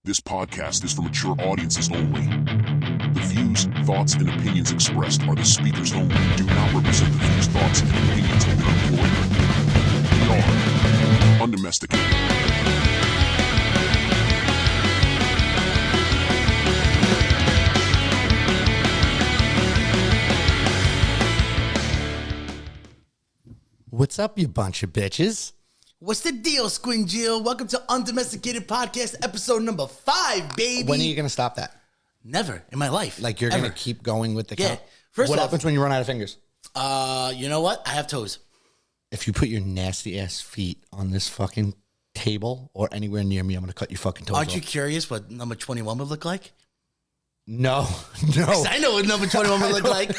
This podcast is for mature audiences only. The views, thoughts, and opinions expressed are the speakers only and do not represent the views, thoughts, and opinions of their employer. We are undomesticated. What's up, you bunch of bitches? What's the deal, Squint Jill? Welcome to Undomesticated Podcast, episode number 5, baby. When are you going to stop that? Never in my life. Like, you're going to keep going with the count? First what off, happens when you run out of fingers? You know what? I have toes. If you put your nasty-ass feet on this fucking table or anywhere near me, I'm going to cut your fucking toes Aren't off. you curious what number 21 would look like? No. 'Cause I know what number 21 would look like.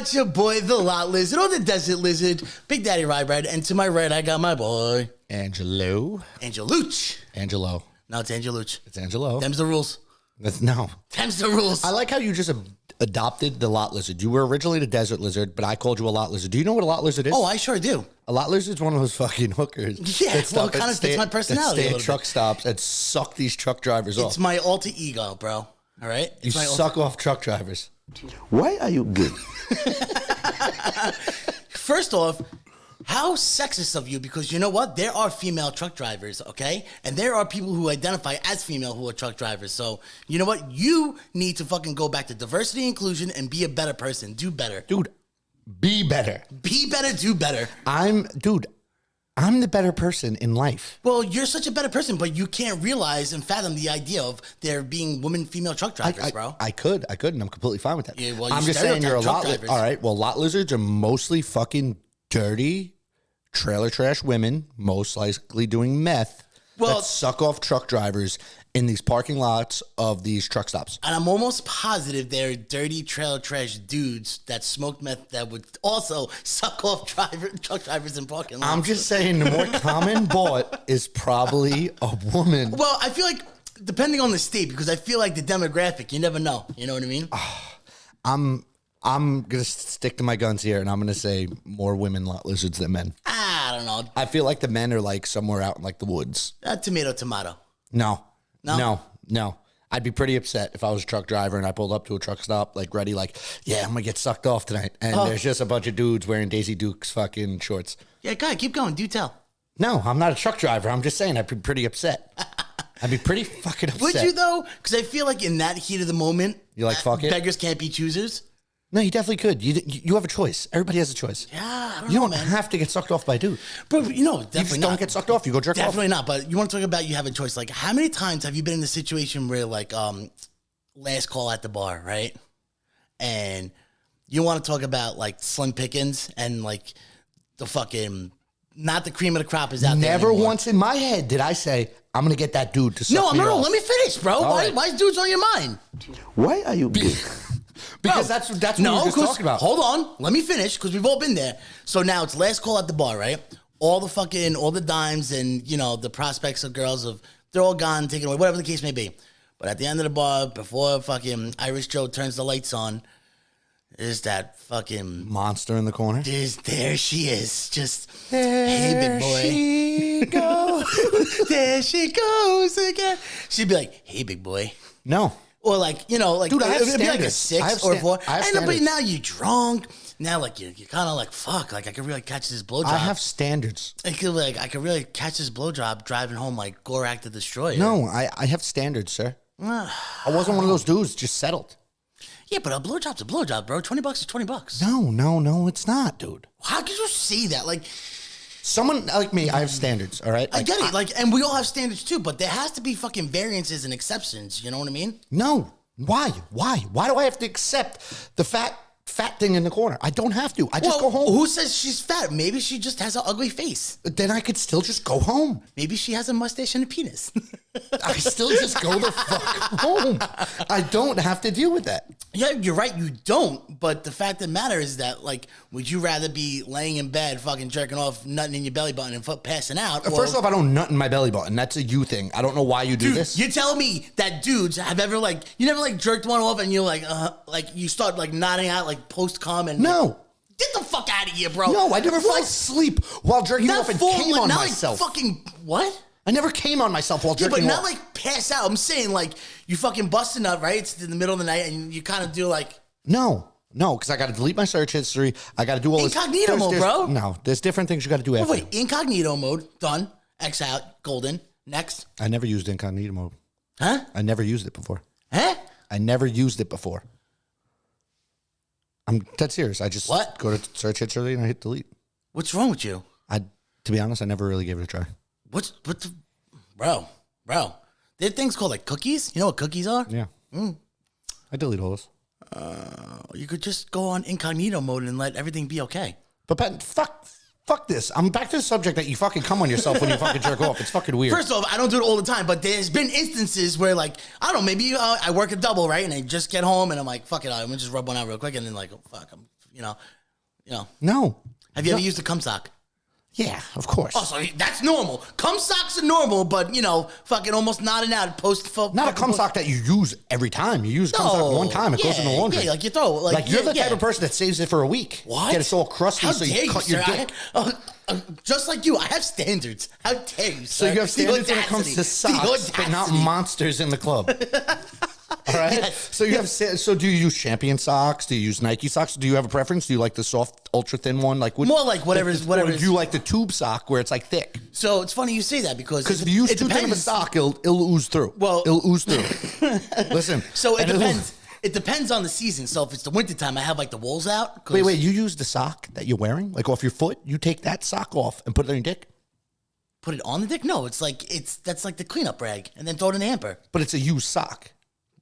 It's your boy, the Lot Lizard, or the Desert Lizard, Big Daddy Rye Bread, and to my right, I got my boy, Angelo. Angeluch. Angelo. No, it's Angeluch. It's Angelo. Them's the rules. No. Them's the rules. I like how you just adopted the lot lizard. You were originally the desert lizard, but I called you a lot lizard. Do you know what a lot lizard is? Oh, I sure do. A lot lizard is one of those fucking hookers. Yeah, well, it kind of fits my personality. That stay a at truck bit. stops and suck these truck drivers off. It's my alter ego, bro. All right? You suck off truck drivers. Why are you good? First off, how sexist of you, because you know what? There are female truck drivers, okay? And there are people who identify as female who are truck drivers. So, you know what? You need to fucking go back to diversity and inclusion and be a better person. Do better. Dude, be better. Be better, do better. I'm the better person in life. Well, you're such a better person, but you can't realize and fathom the idea of there being women, female truck drivers, bro. I could, and I'm completely fine with that. Yeah, well, I'm you just saying you're a stereotype lot. truck drivers. All right, well, lot lizards are mostly fucking dirty, trailer trash women, most likely doing meth, that suck off truck drivers in these parking lots of these truck stops. And I'm almost positive they're dirty trailer trash dudes that smoke meth that would also suck off truck drivers in parking lots. I'm just saying the more common bought is probably a woman. Well, I feel like, depending on the state, because I feel like the demographic, you never know. You know what I mean? I'm going to stick to my guns here, and I'm going to say more women lot lizards than men. I don't know. I feel like the men are like somewhere out in like the woods. Tomato. No. No? No. I'd be pretty upset if I was a truck driver and I pulled up to a truck stop, like ready, like, yeah, I'm going to get sucked off tonight. And there's just a bunch of dudes wearing Daisy Dukes fucking shorts. Yeah, go ahead. Keep going. Do tell. No, I'm not a truck driver. I'm just saying I'd be pretty upset. I'd be pretty fucking upset. Would you, though? Because I feel like in that heat of the moment, You like fuck it? beggars can't be choosers. No, you definitely could. You have a choice. Everybody has a choice. Yeah, I don't You know, don't man. have to get sucked off by a dude. Bro, you know, You definitely just not. don't get sucked off. You go jerk off. Definitely not. But you want to talk about you have a choice. Like, how many times have you been in the situation where, like, last call at the bar, right? And you want to talk about, like, slim pickings and, like, the fucking, not the cream of the crop is out there Never anymore. once in my head did I say, I'm going to get that dude to suck No, me no, off. let me finish, bro. Why is dudes on your mind? Why are you good? Because Bro, that's what we were just 'cause- talking about. Hold on. Let me finish, because we've all been there. So now it's last call at the bar, right? All the dimes and, you know, the prospects of girls, they're all gone, taken away, whatever the case may be. But at the end of the bar, before fucking Irish Joe turns the lights on, is that fucking... Monster in the corner. There she is. Just, There hey, big boy. she goes. There she goes again. She'd be like, hey, big boy. No. Or like, you know, like, Dude, I have it'd be like a standards. I have 6 or a 4. I have I know, but standards. now you're drunk. Now, like, you're kind of like, fuck, like, I could really catch this blowjob. I have standards. I could really catch this blowjob driving home like Gorak the Destroyer. No, I have standards, sir. I wasn't one of those dudes just settled. Yeah, but a blowjob's a blowjob, bro. $20 is $20. No, it's not, dude. How could you say that? Like, Someone like me, I have standards, all right? I Like, get it. Like, and we all have standards too, but there has to be fucking variances and exceptions. You know what I mean? No. Why? Why do I have to accept the fat thing in the corner? I don't have to. I just go home. Who says she's fat? Maybe she just has an ugly face. Then I could still just go home. Maybe she has a mustache and a penis. I still just go the fuck home. I don't have to deal with that. Yeah, you're right. You don't. But the fact of the matter is that, like, would you rather be laying in bed, fucking jerking off, nutting in your belly button, and passing out? First off, I don't nut in my belly button. That's a you thing. I don't know why you do dude, this. you're telling me that dudes have ever you never jerked one off and you're like you start nodding out post cum and No. get the fuck out of here, bro. No, I never fell asleep while jerking off and came on myself. Fucking what? I never came on myself while Yeah, jerking but not off. like pass out. I'm saying like you fucking bust a nut, right? It's in the middle of the night, and you kind of do like No, because I got to delete my search history. I got to do all Incognito this. mode, bro. No, there's different things you got to do after. wait, incognito mode done. X out, golden. Next, I never used incognito mode. huh? I never used it before. Huh? I never used it before. I'm dead serious. I just What? go to search history and I hit delete. What's wrong with you? To be honest, I never really gave it a try. What the, bro? There are things called like cookies. You know what cookies are? Yeah. I delete all this. You could just go on incognito mode and let everything be okay. But Pat, fuck this. I'm back to the subject that you fucking come on yourself when you fucking jerk off. It's fucking weird. First off, I don't do it all the time, but there's been instances where, like, I don't know, maybe I work a double, right? And I just get home and I'm like, fuck it, I'm gonna just rub one out real quick, and then like, oh, fuck, I'm, you know. No. Have you ever used a cum sock? Yeah, of course. Oh, so that's normal. Cum socks are normal, but fucking almost nodding out post. Not a cum sock that you use every time. You use a cum sock one time. It goes in the laundry. Yeah, like you throw. Like you're the type of person that saves it for a week. What? Get it all crusty How so dare you cut your sir? dick. Just like you, I have standards. How dare you, So sir? you have standards when it comes to socks, but not monsters in the club. All right. Yes. So you have. So do you use Champion socks? Do you use Nike socks? Do you have a preference? Do you like the soft, ultra thin one? Like More like whatever's. Or do you like the tube sock where it's like thick? So it's funny you say that because If you use too thin of a sock, it'll ooze through. Well- it'll ooze through. Listen. So it and it'll- depends. It depends on the season. So if it's the wintertime, I have like the wool's out. 'Cause- Wait. You use the sock that you're wearing, like off your foot. You take that sock off and put it on your dick. Put it on the dick? No, that's like the cleanup rag, and then throw it in the hamper. But it's a used sock.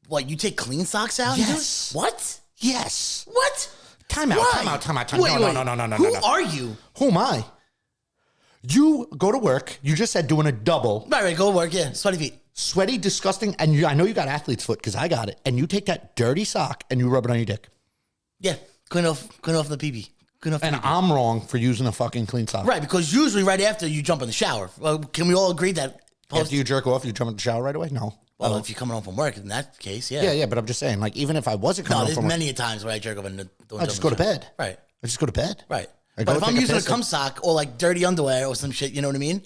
What, you take clean socks out? and do it? Yes. What? Yes. What? Time out. Why? Time out. Wait, No. Who are you? Who am I? You go to work. You just said doing a double. Right, go work, yeah. Sweaty feet. Sweaty, disgusting, and I know you got athlete's foot because I got it. And you take that dirty sock and you rub it on your dick. Yeah, clean off the pee-pee. Clean off the And pee-pee. I'm wrong for using a fucking clean sock. Right, because usually right after you jump in the shower. Well, can we all agree that After you jerk off, you jump in the shower right away? No. well, if you're coming home from work, in that case, yeah. Yeah, but I'm just saying, like, even if I wasn't No, coming there's home from many a times where I jerk off and don't I just go to bed. Right, I just go to bed. right. I But go if I'm take a using a piss cum and- sock or like dirty underwear or some shit, you know what I mean?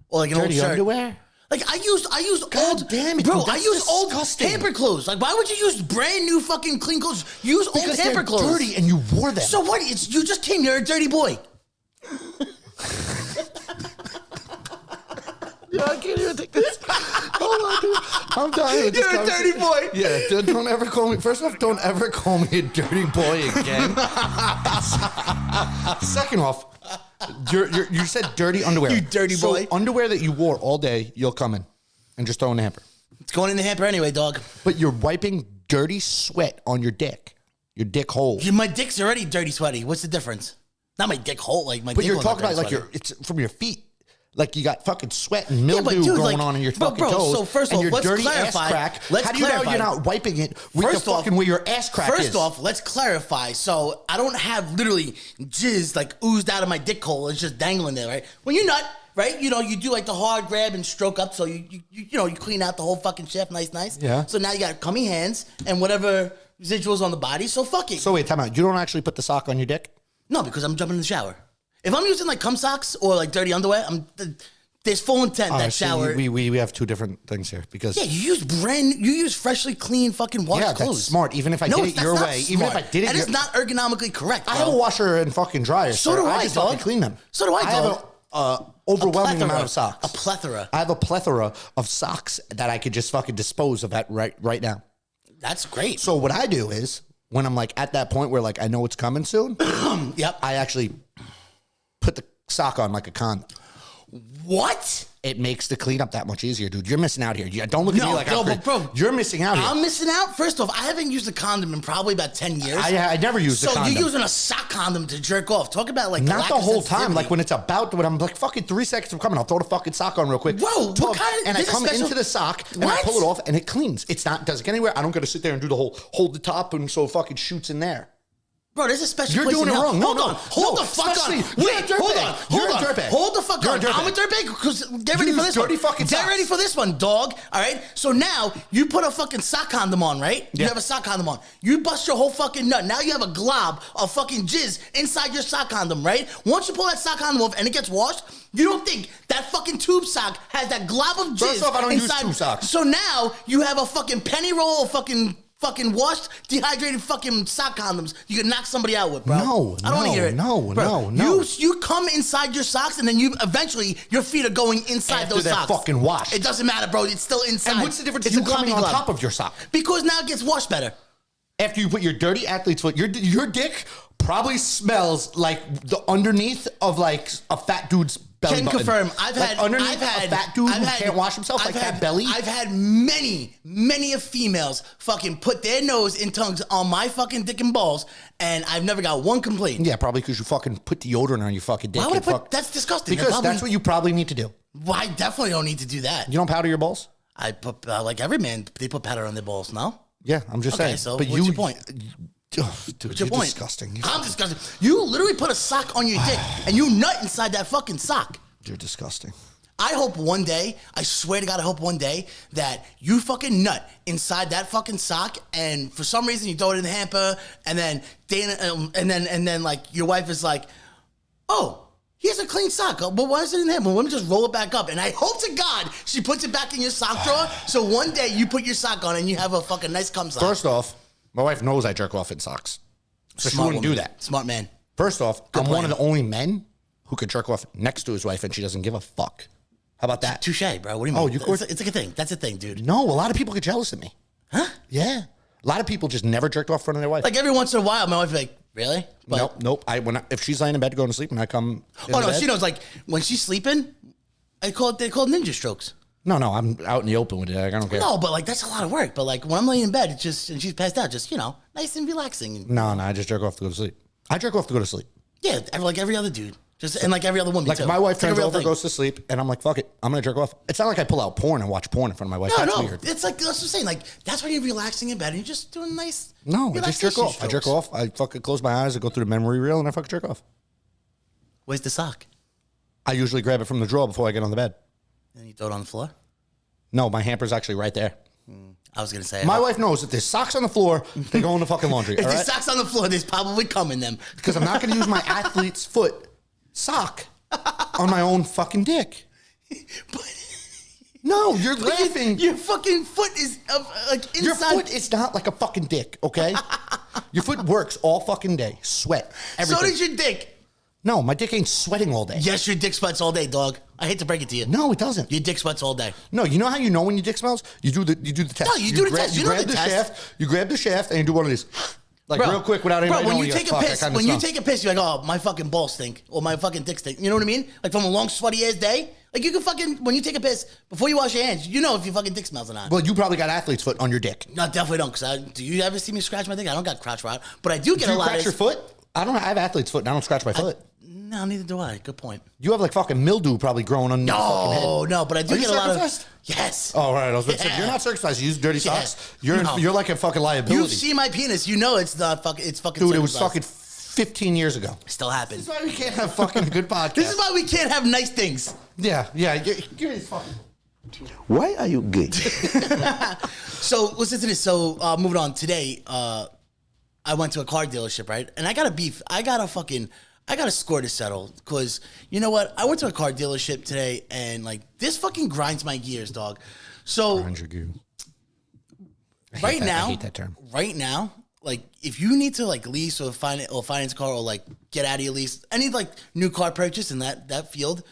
Or like an Dirty old shirt. underwear? Like I used old damn it, bro. dude, I that's use old disgusting. hamper clothes. Like why would you use brand new fucking clean clothes? Use old Because hamper they're clothes. dirty and you wore them. So what? It's you just came here a dirty boy. Yeah, I can't even take this. Hold on, dude. I'm dying with this You're a dirty conversation. boy. Yeah, dude, don't ever call me. First off, don't ever call me a dirty boy again. Second off, you said dirty underwear. You dirty boy. So underwear that you wore all day, you'll come in and just throw in the hamper. It's going in the hamper anyway, dog. But you're wiping dirty sweat on your dick hole. My dick's already dirty, sweaty. What's the difference? Not my dick hole, like my. But dick you're hole's talking not about like dirty, sweaty. it's from your feet. Like you got fucking sweat and Yeah, but mildew dude, going like- on in your but fucking bro, toes. so first and off, your let's dirty clarify. ass crack. Let's How do you know clarify. you're not wiping it with First the off- fucking where your ass crack is? First off, let's clarify. So I don't have literally jizz like oozed out of my dick hole. It's just dangling there, right? When you nut, right? You do like the hard grab and stroke up, so you clean out the whole fucking shaft, nice. Yeah. So now you got cummy hands and whatever residuals on the body. So fuck it. So wait, time out. You don't actually put the sock on your dick? No, because I'm jumping in the shower. If I'm using like cum socks or like dirty underwear, there's full intent that See, shower. we have two different things here because Yeah, you use freshly clean fucking washed Yeah, clothes. that's smart. Even if I did it that's your not way, even if smart. I did it that is your- not ergonomically correct. I bro. have a washer and fucking dryer. So sir. do I, just dog. fucking clean them. So do I, have dog. a overwhelming plethora. amount of socks. A plethora. I have a plethora of socks that I could just fucking dispose of at right now. That's great. So what I do is when I'm like at that point where like I know it's coming soon, Yep. I actually put the sock on like a condom. What? It makes the cleanup that much easier, dude. You're missing out here. Don't look at me like I'm but bro, You're missing out here. I'm missing out. First off, I haven't used a condom in probably about 10 years. I never used a So condom. you're using a sock condom to jerk off. Talk about like Not lack the of whole sensitivity. time. Like when it's about, when I'm like fucking 3 seconds of coming, I'll throw the fucking sock on real quick. Whoa, what Tug, kind of- and I there's a come special- into the sock and I What? pull it off and it cleans. It's not, doesn't get anywhere. I don't got to sit there and do the whole, hold the top and so it fucking shoots in there. Bro, there's a special You're place doing in it hell. wrong. No, Hold the fuck on. especially- you're a Wait, dirtbag. hold on. You're Hold a on. dirtbag. Hold the fuck You're a on. dirtbag. I'm a dirtbag because get ready Use for this dirty one. fucking Get socks. ready for this one, dog. All right? So now you put a fucking sock condom on, right? Yeah. You have a sock condom on. You bust your whole fucking nut. Now you have a glob of fucking jizz inside your sock condom, right? Once you pull that sock condom off and it gets washed, you don't think that fucking tube sock has that glob of jizz First off, I don't use inside. tube socks. So now you have a fucking penny roll of fucking washed, dehydrated fucking sock condoms you can knock somebody out with, bro. No, I don't want to hear it. no, Bro, no. You come inside your socks and then you eventually your feet are going inside After those they're socks. fucking washed. It doesn't matter, bro. It's still inside. And what's the difference? It's You a coming globby on glob. top of your sock. Because now it gets washed better. After you put your dirty athlete's foot, your dick probably smells like the underneath of like a fat dude's belly Can button. confirm. I've Like had underneath I've had a fat dude I've who had- can't wash himself, I've like had- that belly. I've had many of females fucking put their nose and tongues on my fucking dick and balls, and I've never got one complaint. Yeah, probably because you fucking put deodorant on your fucking dick. Why would I and put? fuck- That's disgusting. Because Probably- that's what you probably need to do. Well, I definitely don't need to do that. You don't powder your balls? I put like every man, they put powder on their balls. No. Yeah, I'm just Okay, saying. so but what's your point? Dude, What's your you're point? disgusting. I'm disgusting. You literally put a sock on your dick and you nut inside that fucking sock. You're disgusting. I hope one day, I swear to God, I hope one day that you fucking nut inside that fucking sock, and for some reason you throw it in the hamper, and then Dana, and then like your wife is like, "Oh, here's a clean sock. But why is it in there? Well, let me just roll it back up." And I hope to God she puts it back in your sock drawer, so one day you put your sock on and you have a fucking nice cum sock. First off, my wife knows I jerk off in socks. So she wouldn't do that. Smart man. First off, I'm plan. one of the only men who could jerk off next to his wife and she doesn't give a fuck. How about that? Touche, bro. What do you mean? Oh, you could- it's like a thing. That's a thing, dude. No, a lot of people get jealous of me. Huh? Yeah. A lot of people just never jerked off in front of their wife. Like every once in a while, my wife be like, "Really?" But, nope. If she's laying in bed going to sleep and I come in Oh the no, bed- she knows. Like when she's sleeping, they call it ninja strokes. No, I'm out in the open with it. Like, I don't care. No, but like that's a lot of work. But like when I'm laying in bed, it's just and she's passed out, just nice and relaxing. No, I just jerk off to go to sleep. I jerk off to go to sleep. Yeah, like every other dude, just and like every other woman. Like too. if my wife It's like a turns real over, thing. goes to sleep, and I'm like, fuck it, I'm gonna jerk off. It's not like I pull out porn and watch porn in front of my wife. That's No, weird. it's like that's what I'm saying. Like that's when you're relaxing in bed and you're just doing nice. No, I just jerk relaxation off. I jerk strokes. off. I fucking close my eyes. I go through the memory reel, and I fucking jerk off. Where's the sock? I usually grab it from the drawer before I get on the bed. And you throw it on the floor. No, my hamper's actually right there. I was gonna say My wife knows if there's socks on the floor, they go in the fucking laundry. if all there's right? socks on the floor, there's probably cum in them. Because I'm not going to use my athlete's foot sock on my own fucking dick. No, you're laughing. Your fucking foot is like inside. Your foot is not like a fucking dick, okay? Your foot works all fucking day. Sweat. Everything. So does your dick. No, my dick ain't sweating all day. Yes, your dick sweats all day, dog. I hate to break it to you. No, it doesn't. Your dick sweats all day. No, you know how you know when your dick smells? You do the test. No, you do the test. You know grab the the test. shaft. You grab the shaft and you do one of these. Like real quick without anybody when knowing. you You're take like, a "Fuck, I piss, kinda when you smell." take a piss, you're like, "Oh, my fucking balls stink," or "My fucking dick stink." You know what I mean? Like from a long sweaty ass day. Like you can fucking when you take a piss before you wash your hands, you know if your fucking dick smells or not. Well, you probably got athlete's foot on your dick. No, definitely don't. Cause do you ever see me scratch my dick? I don't got crotch rot, but I do get Do a you lot scratch of. your foot? I don't. I have athlete's foot and I don't scratch my foot. No, neither do I. Good point. You have like fucking mildew probably growing on your fucking head. No, but I do Are you get a lot of. circumcised? Yes. Oh, right. I was about to say, Yeah. you're not circumcised. You use dirty Yeah. socks. No. You're like a fucking liability. You see my penis, you know it's not fucking. It's fucking. Dude, it was circumcised. fucking 15 years ago. Still happens. That's why we can't have fucking good podcast. This is why we can't have nice things. Yeah. Give me this fucking. Why are you gay? So listen to this. So moving on. Today, I went to a car dealership, right? And I got a beef. I got a score to settle because you know what? I went to a car dealership today, and like this fucking grinds my gears, dog. So I right now, I hate that term. Right now, like if you need to like lease or finance a car or like get out of your lease, any like new car purchase in that field,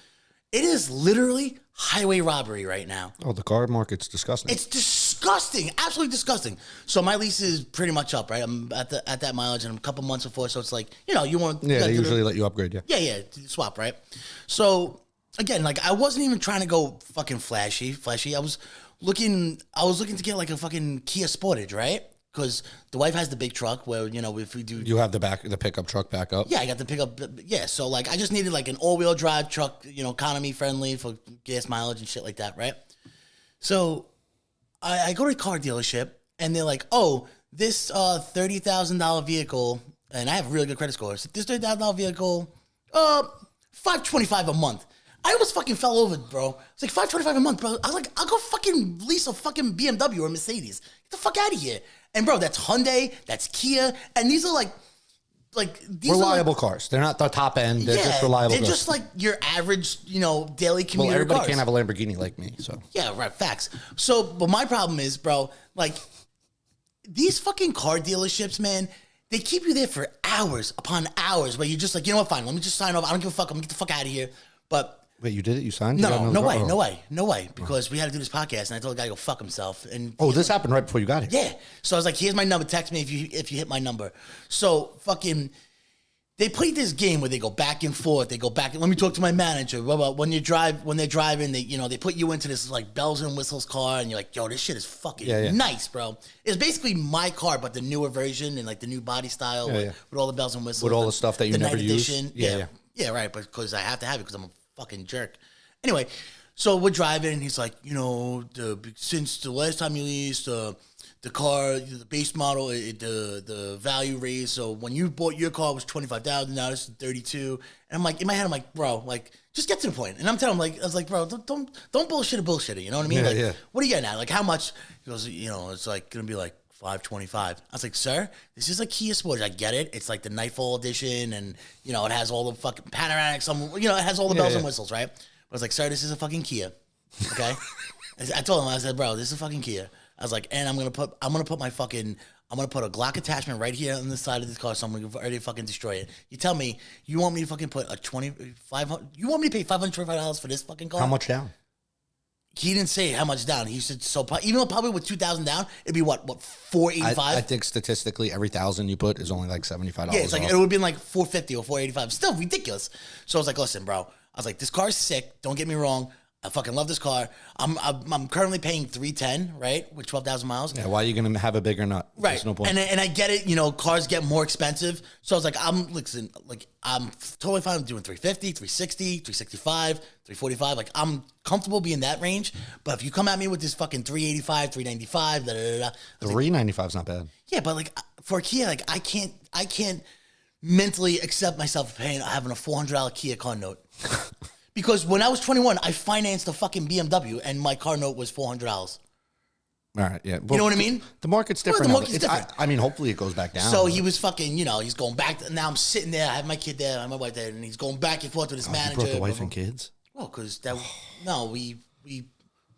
it is literally highway robbery right now. Oh, the car market's disgusting. It's disgusting, absolutely disgusting. So my lease is pretty much up, right? I'm at that mileage, and I'm a couple months before, so it's like you want. yeah, they usually let you upgrade, yeah. Yeah, swap, right? So again, like I wasn't even trying to go fucking flashy. I was looking to get like a fucking Kia Sportage, right? Because the wife has the big truck where if we do. You have the pickup truck back up. Yeah, I got the pickup. Yeah, so like I just needed like an all-wheel drive truck, economy friendly for gas mileage and shit like that, right? So I go to a car dealership and they're like, "Oh, this $30,000 vehicle and I have a really good credit score. So this $30,000 vehicle, $525 a month. I almost fucking fell over, bro. It's like $525 a month, bro. I was like, I'll go fucking lease a fucking BMW or Mercedes. Get the fuck out of here. And bro, that's Hyundai, that's Kia, and these are like these reliable are cars. They're not the top end. They're just reliable. They're cars. just like your average, daily commuter Well, everybody cars. can't have a Lamborghini like me, so. Yeah, right. Facts. So, but my problem is, bro, like these fucking car dealerships, man. They keep you there for hours upon hours where you're just like, you know what, fine, let me just sign off. I don't give a fuck. I'm gonna get the fuck out of here. But wait, you did it? You signed? No way. Because we had to do this podcast, and I told the guy to go fuck himself. And this happened right before you got here. yeah. So I was like, here's my number. Text me if you hit my number. So fucking, they play this game where they go back and forth. They go back. Let me talk to my manager. When they're driving, they put you into this like bells and whistles car, and you're like, yo, this shit is fucking nice, bro. It's basically my car, but the newer version and like the new body style with all the bells and whistles, with all the stuff that you never use. Yeah, right. But because I have to have it because I'm a fucking jerk. Anyway, so we're driving, and he's like, since the last time you leased the car, the base model, the value raised. So when you bought your car, it was $25,000. Now it's $32,000. And I'm like, in my head, I'm like, bro, like, just get to the point. And I'm telling him, I was like, bro, don't bullshit it. You know what I mean? What are you getting at? Like, how much? He goes, it's like gonna be like $525. I was like, sir, this is a Kia Sportage. I get it. It's like the Nightfall edition, and it has all the fucking panoramics. It has all the bells and whistles, right? But I was like, sir, this is a fucking Kia. Okay. I told him, I said, bro, this is a fucking Kia. I was like, and I'm gonna put a Glock attachment right here on the side of this car, so I'm gonna already fucking destroy it. You tell me, you want me to fucking put you want me to pay $525 for this fucking car? How much down? He didn't say how much down. He said even though probably with $2,000 down, it'd be what $485. I think statistically, every $1,000 you put is only like $75. Yeah, it's like it would have been like $450 or $485. Still ridiculous. So I was like, listen, bro. I was like, this car's sick. Don't get me wrong. I fucking love this car. I'm currently paying $310, right, with 12,000 miles. Yeah, why are you gonna have a bigger nut? Right. There's no point. And I get it. Cars get more expensive. So I was like, I'm totally fine with doing 350, 360, 365, 345. Like, I'm comfortable being that range. But if you come at me with this fucking 385, 395, the 395 is not bad. Yeah, but like for a Kia, like I can't mentally accept myself having a $400 Kia car note. Because when I was 21, I financed a fucking BMW, and my car note was $400. All right, yeah. You know what I mean? The market's different. The market's different. I mean, hopefully it goes back down. So he was fucking, he's going back. Now I'm sitting there. I have my kid there. I have my wife there, and he's going back and forth with his manager. You brought the wife and kids? Well, because we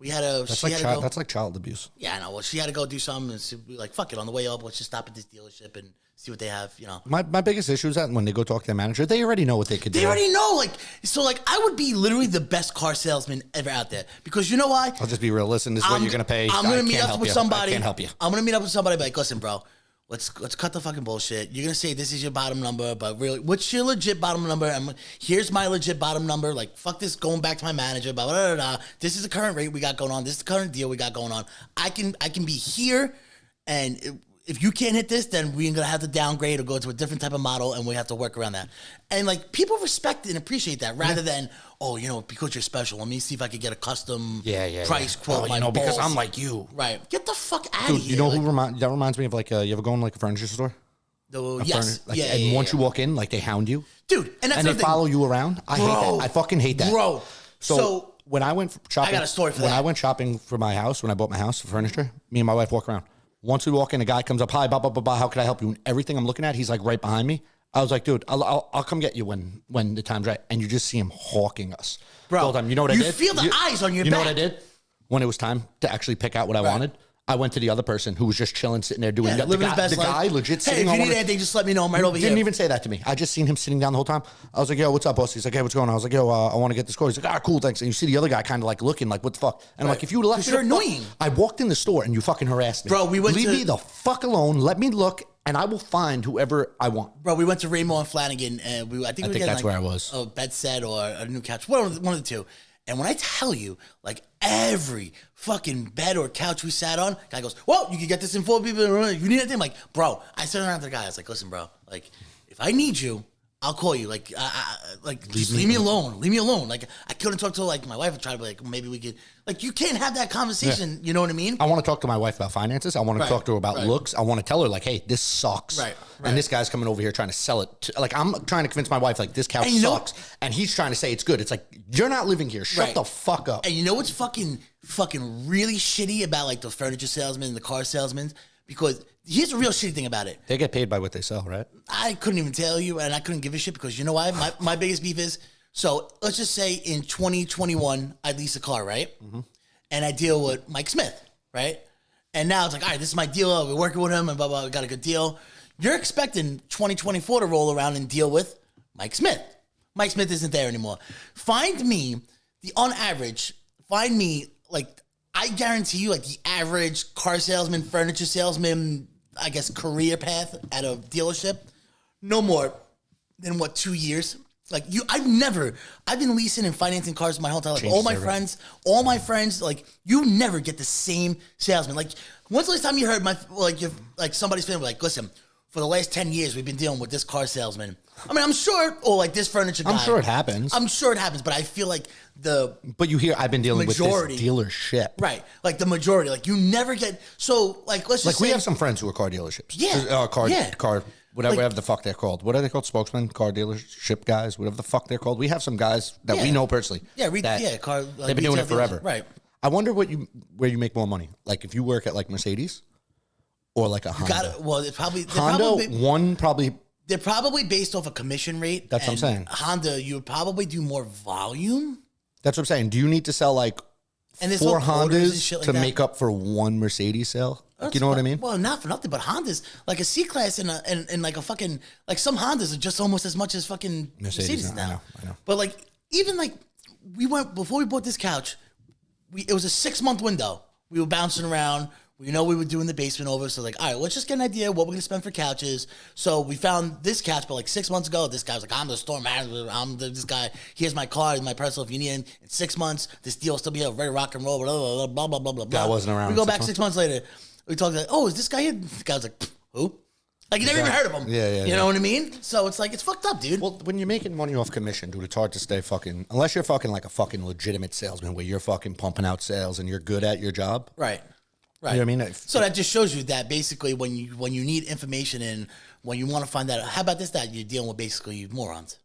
had a. That's like child abuse. Yeah, I know. Well, she had to go do something, and so we were like, fuck it. On the way up, let's just stop at this dealership and see what they have. My biggest issue is that when they go talk to their manager, they already know what they could do. They already know, I would be literally the best car salesman ever out there, because you know why? I'll just be real. Listen, this is what you're gonna pay. I'm gonna meet up with somebody. I can't help you. I'm gonna meet up with somebody. Like, listen, bro. Let's cut the fucking bullshit. You're gonna say this is your bottom number, but really, what's your legit bottom number? And here's my legit bottom number. Like, fuck this, going back to my manager. Blah, blah, blah, blah. This is the current rate we got going on. This is the current deal we got going on. I can be here, and if you can't hit this, then we're gonna have to downgrade or go to a different type of model, and we have to work around that. And like, people respect and appreciate that, rather than because you're special, let me see if I could get a custom price quote. Because I'm like you. Right. Get the fuck out of here. You know that reminds me of like, you ever go in like a furniture store? Yes. And once you walk in, like, they hound you. Dude, and they follow you around. I hate that. I fucking hate that. Bro. So when I went shopping, I got a story for that. When I went shopping for my house, when I bought my house for furniture, me and my wife walk around. Once we walk in, a guy comes up, hi, blah, blah, blah, blah, how can I help you? And everything I'm looking at, he's like right behind me. I was like, dude, I'll come get you when the time's right. And you just see him hawking us. Bro, you know what I did? You feel the eyes on your back. You know what I did? When it was time to actually pick out what I wanted, I went to the other person who was just chilling, sitting there doing living his best life. The guy legit sitting on if you need anything, just let me know. I'm right over here. Didn't even say that to me. I just seen him sitting down the whole time. I was like, yo, what's up, boss? He's like, hey, what's going on? I was like, yo, I want to get this car. He's like, cool, thanks. And you see the other guy kind of like looking like, what the fuck? And I'm like, if you would have left, you're annoying. I walked in the store and you fucking harassed me. Bro, Leave me the fuck alone. Let me look, and I will find whoever I want. Bro, we went to Raymore and Flanagan, and I think that's where I was. A bed set or a new couch, one of the two. And when I tell you, like, every fucking bed or couch we sat on, guy goes, well, you can get this in 4 people. You need anything? I'm like, bro, I sat around to the guy. I was like, listen, bro, like, if I need you, I'll call you. Like, just leave me alone. Leave me alone. Like, I couldn't talk to like my wife. I tried to be like, maybe we could. Like, you can't have that conversation. Yeah. You know what I mean? I want to talk to my wife about finances. I want to talk to her about looks. I want to tell her like, hey, this sucks. Right. And this guy's coming over here trying to sell it. Like, I'm trying to convince my wife like this couch sucks, and he's trying to say it's good. It's like you're not living here. Shut the fuck up. And you know what's fucking really shitty about like the furniture salesmen and the car salesmen? Because here's the real shitty thing about it. They get paid by what they sell, right? I couldn't even tell you, and I couldn't give a shit because you know why? My biggest beef is, so let's just say in 2021, I lease a car, right? Mm-hmm. And I deal with Mike Smith, right? And now it's like, all right, this is my dealer. We're working with him and blah, blah, we got a good deal. You're expecting 2024 to roll around and deal with Mike Smith. Mike Smith isn't there anymore. Find me, on average, like, I guarantee you, like, the average car salesman, furniture salesman, I guess, career path at a dealership, no more than, 2 years? Like, I've been leasing and financing cars my whole entire life. All my friends, like, you never get the same salesman. Like, when's the last time you heard somebody's family, like, listen, for the last 10 years, we've been dealing with this car salesman. I mean, I'm sure, or like this furniture guy. I'm sure it happens. But I feel like But you hear, I've been dealing with this dealership. Right. Like the majority. Like you never get, so like, let's just say. We have some friends who are car dealerships. Yeah. Car, whatever the fuck they're called. What are they called? Spokesmen, car dealership guys, whatever the fuck they're called. We have some guys that we know personally. Yeah, car. They've been doing it forever. Right. I wonder where you make more money. Like if you work at like Mercedes or like a Honda. They're probably based off a commission rate. That's what I'm saying. Honda, you would probably do more volume. That's what I'm saying. Do you need to sell like 4 Hondas to make up for one Mercedes sale? You know what I mean? Well, not for nothing, but Hondas, like a C-Class and like a fucking, like some Hondas are just almost as much as fucking Mercedes now. I know. But like, even like, before we bought this couch, it was a 6-month window. We were bouncing around. We were doing the basement over. So like, all right, let's just get an idea of what we're going to spend for couches. So we found this couch, but like 6 months ago, this guy was like, I'm the store manager. This guy. Here's my card, my personal. If you need it in 6 months, this deal will still be here, ready to rock and roll, blah, blah, blah, blah, blah, blah. Guy wasn't around. We go back 6 months later. We talk like, oh, is this guy here? The guy was like, who? Like, you never even heard of him. Yeah. You know what I mean? So it's like, it's fucked up, dude. Well, when you're making money off commission, dude, it's hard to stay fucking, unless you're fucking like a fucking legitimate salesman where you're fucking pumping out sales and you're good at your job. Right. You know what I mean? So that just shows you that basically when you need information and when you want to find out, how about this, that, you're dealing with basically morons.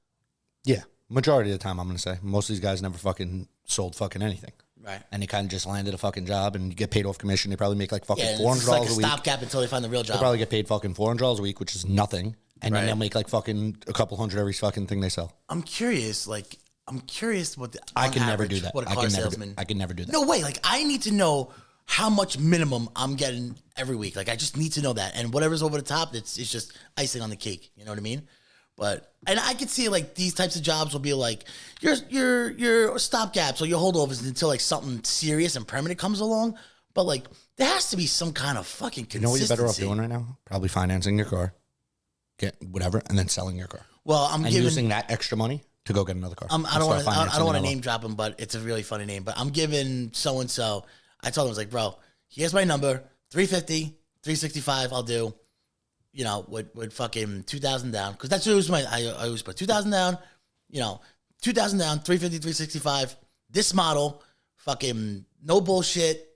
Yeah. Majority of the time, I'm going to say. Most of these guys never fucking sold fucking anything. Right. And they kind of just landed a fucking job and you get paid off commission. They probably make like fucking $400 it's like a week. stopgap until they find the real job. They probably get paid fucking $400 a week, which is nothing. And then they'll make like fucking a couple hundred every fucking thing they sell. I'm curious what I can never do that. What a car salesman. I can never do that. No way. Like I need to know how much minimum I'm getting every week. Like I just need to know that. And whatever's over the top, it's just icing on the cake. You know what I mean? And I could see like these types of jobs will be like your stopgaps or your holdovers until like something serious and permanent comes along. But like there has to be some kind of fucking consistency. You know what you're better off doing right now? Probably financing your car, get whatever, and then selling your car. Well, using that extra money to go get another car. I don't want to name drop him, but it's a really funny name. But I'm giving so and so. I told him, I was like, bro, here's my number, 350, 365. I'll do. You know, with fucking 2,000 down, because that's always I always put 2,000 down. You know, 2,000 down, 350, 365. This model, fucking no bullshit.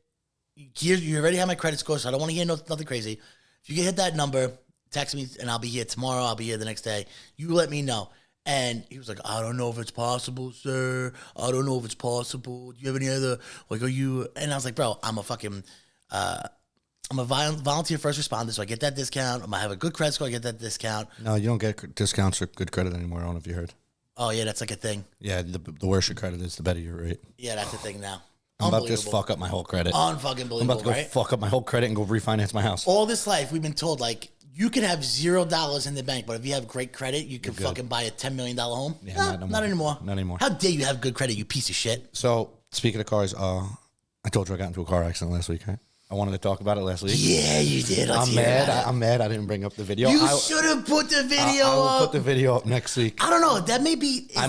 You already have my credit score, so I don't want to hear nothing crazy. If you can hit that number, text me, and I'll be here tomorrow. I'll be here the next day. You let me know. And he was like, I don't know if it's possible, sir. I don't know if it's possible. Do you have any other, like, are you? And I was like, bro, I'm a fucking, I'm a volunteer first responder, so I get that discount. I have a good credit score, I get that discount. No, you don't get discounts or good credit anymore. I don't know if you heard. Oh, yeah, that's like a thing. Yeah, the worse your credit is, the better your rate. Yeah, that's a thing now. I'm about to just fuck up my whole credit. Unfucking believable, I'm about to go fuck up my whole credit and go refinance my house. All this life, we've been told, like, you can have $0 in the bank, but if you have great credit, you can fucking buy a $10 million home. Yeah, not anymore. Not anymore. How dare you have good credit, you piece of shit. So, speaking of cars, I told you I got into a car accident last week, right? I wanted to talk about it last week. Yeah, you did. I'm mad I didn't bring up the video. You should have put the video up. I will put the video up next week. I don't know. That may be. I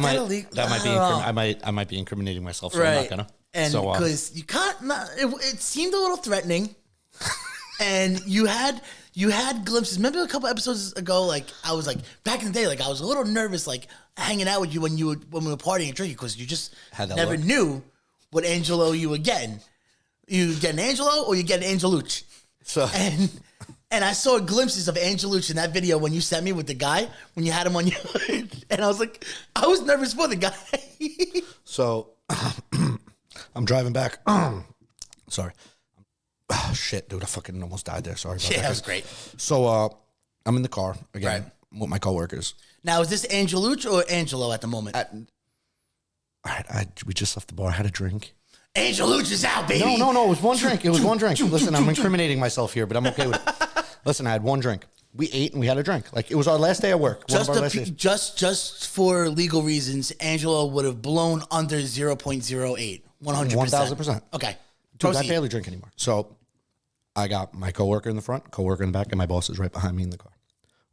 might be incriminating myself, so I'm not gonna. And because you can't. It seemed a little threatening, and you had You had glimpses. Remember a couple episodes ago, like I was like back in the day, like I was a little nervous, like hanging out with you when we were partying and drinking because you just never knew what Angelo you were getting. You get an Angelo or you get an Angelucci. So and I saw glimpses of Angelucci in that video when you sent me with the guy when you had him on your and I was like, I was nervous for the guy. So I'm driving back. Sorry. Oh, shit, dude, I fucking almost died there. Sorry about that. Yeah, that was great. So I'm in the car again with my coworkers. Now, is this Angelucci or Angelo at the moment? We just left the bar. I had a drink. Angelucci's out, baby. No. It was one drink. It was one drink. Listen, I'm incriminating myself here, but I'm okay with it. Listen, I had one drink. We ate and we had a drink. Like, it was our last day at work. Just for legal reasons, Angelo would have blown under 0.08. 100%. 1,000%. Okay. Dude, I barely drink anymore. So I got my coworker in the front, coworker in the back, and my boss is right behind me in the car.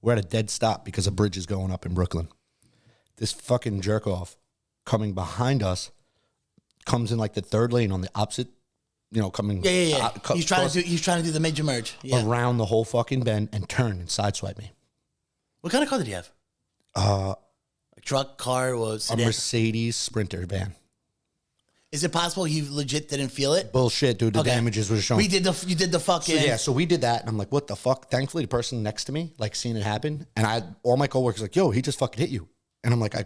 We're at a dead stop because a bridge is going up in Brooklyn. This fucking jerk off coming behind us comes in like the third lane on the opposite, coming. Yeah. He's trying to do the major merge. Yeah. Around the whole fucking bend and turn and sideswipe me. What kind of car did he have? A truck, car, or sedan? A Mercedes Sprinter van. Is it possible he legit didn't feel it? Bullshit, dude. The damages were shown. You did the fucking. So we did that, and I'm like, what the fuck? Thankfully, the person next to me, like, seen it happen, and all my coworkers like, yo, he just fucking hit you, and I'm like, I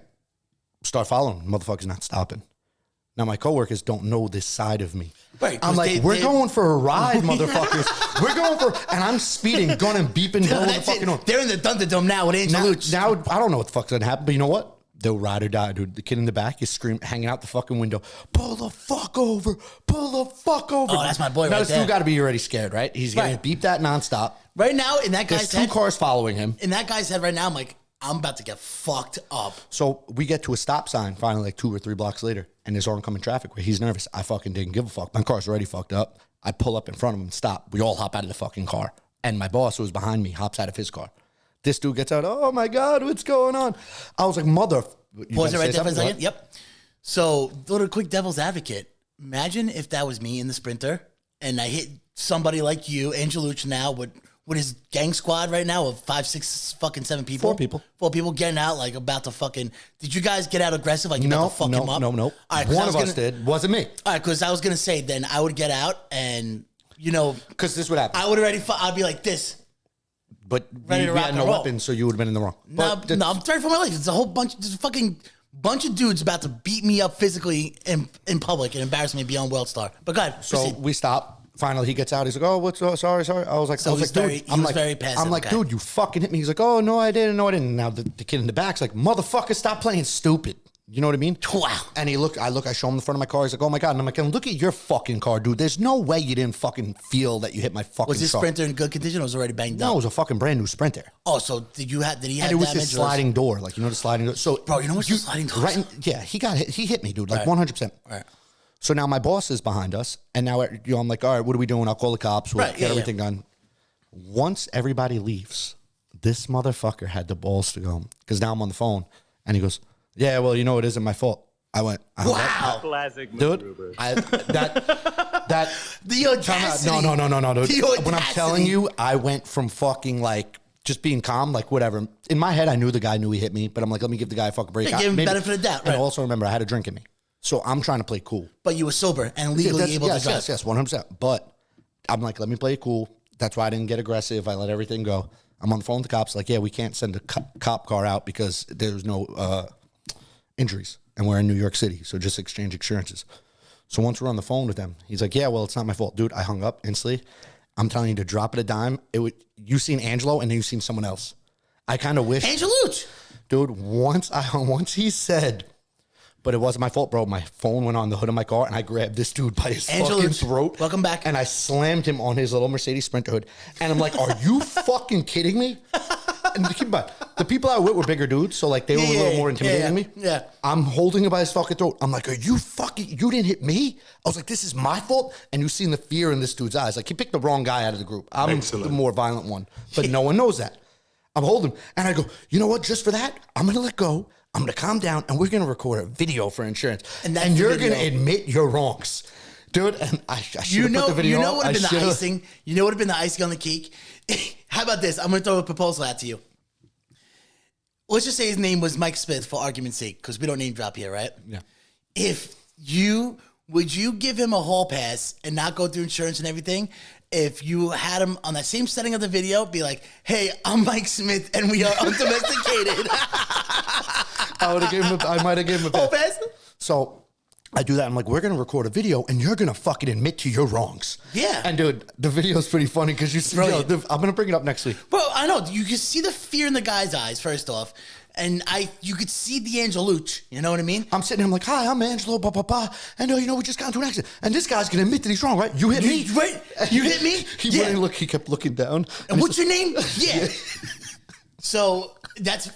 start following him. Motherfucker's not stopping. Now my coworkers don't know this side of me. Right, I'm like, we're going for a ride, motherfuckers. We're going for, and I'm speeding, gun and beeping, blowing the fucking horn. They're in the Thunderdome now with Angelucci. Now I don't know what the fuck's gonna happen, but you know what? They'll ride or die, dude. The kid in the back is screaming, hanging out the fucking window. Pull the fuck over. Pull the fuck over. Oh, that's my boy now, right there. Now, this dude got to be already scared, right? He's getting beeped at nonstop. Right now, in that guy's head. There's 2 cars following him. In that guy's head right now, I'm like, I'm about to get fucked up. So we get to a stop sign finally, like 2 or 3 blocks later, and there's oncoming traffic where he's nervous. I fucking didn't give a fuck. My car's already fucked up. I pull up in front of him, stop. We all hop out of the fucking car. And my boss, who was behind me, hops out of his car. This dude gets out. Oh my God, what's going on? I was like, mother. Pause it right there for a second. Yep. So, little quick devil's advocate. Imagine if that was me in the Sprinter and I hit somebody like you, Angelucci, now with his gang squad right now of 5, 6, fucking 7 people. 4 people. 4 people getting out, like about to fucking. Did you guys get out aggressive? Like, about to fuck him up? No. All right, one of us did. Wasn't me. All right, because I was going to say, then I would get out and, because this would happen. I would already, I'd be like this. But we had no weapons, so you would have been in the wrong. No, I'm afraid for my life. It's a whole bunch, there's a fucking bunch of dudes about to beat me up physically in public and embarrass me beyond WorldStar. But go ahead. So proceed. we stop. Finally, he gets out. He's like, "Oh, what's? Sorry." I was like, dude. He was very passive. I'm like, dude, you fucking hit me. He's like, "Oh no, I didn't. No, I didn't." Now the kid in the back's like, "Motherfucker, stop playing stupid." You know what I mean? Wow. And I show him the front of my car. He's like, oh my God. And I'm like, look at your fucking car, dude. There's no way you didn't fucking feel that you hit my fucking Was this truck. Sprinter in good condition or was it already banged up? No, it was a fucking brand new Sprinter. Oh, so did he have and it was damage? this sliding door. Like, the sliding door. So, bro, you know what's the sliding door? Right, yeah, he got hit. He hit me, dude, like 100%. Right. So now my boss is behind us. And now I'm like, all right, what are we doing? I'll call the cops. We'll get everything done. Once everybody leaves, this motherfucker had the balls to go. Because now I'm on the phone. And he goes, yeah, well, it isn't my fault. I went, wow. Classic dude. Gruber. The audacity. No, dude. The When I'm telling you, I went from fucking like just being calm, like whatever. In my head, I knew the guy knew he hit me, but I'm like, let me give the guy a fucking break. Yeah, give him benefit of the doubt. And right. also remember, I had a drink in me. So I'm trying to play cool. But you were sober and legally able to drive. Yes, 100%. But I'm like, let me play it cool. That's why I didn't get aggressive. I let everything go. I'm on the phone with the cops. Like, yeah, we can't send a cop car out because there's no injuries. And we're in New York City, so just exchange insurances. So once we're on the phone with them, he's like, yeah, well, it's not my fault. Dude, I hung up instantly. I'm telling you, to drop it a dime, you seen Angelo and then you seen someone else. I kind of wish. Angelucci. Dude, once he said, but it wasn't my fault, bro. My phone went on the hood of my car and I grabbed this dude by his fucking throat. Welcome back. And I slammed him on his little Mercedes Sprinter hood. And I'm like, are you fucking kidding me? And keep in mind, the people I was with were bigger dudes, so like they were a little more intimidating than me. Yeah. I'm holding him by his fucking throat. I'm like, you didn't hit me? I was like, this is my fault? And you've seen the fear in this dude's eyes. Like, he picked the wrong guy out of the group. I'm the more violent one, but no one knows that. I'm holding him, and I go, you know what? Just for that, I'm going to let go. I'm going to calm down, and we're going to record a video for insurance. And you're going to admit your wrongs. Dude, and I should You have know, put the video you know on. what would have been the should've- icing? You know what would have been the icing on the cake? How about this? I'm going to throw a proposal out to you. Let's just say his name was Mike Smith for argument's sake, because we don't name drop here, right? Yeah. Would you give him a hall pass and not go through insurance and everything? If you had him on that same setting of the video, be like, hey, I'm Mike Smith and we are undomesticated. I might have given him a Hall pass. pass? So I do that. I'm like, we're going to record a video and you're going to fucking admit to your wrongs. Yeah. And dude, the video's pretty funny because you see, Brilliant. I'm going to bring it up next week. Bro, I know. You can see the fear in the guy's eyes, first off. And you could see the Angelos, you know what I mean? I'm sitting here, I'm like, hi, I'm Angelo, blah, blah, blah. And we just got into an accident. And this guy's going to admit that he's wrong, right? You hit me. Right? You hit me? He wouldn't look, he kept looking down. And what's your name? Yeah. So that's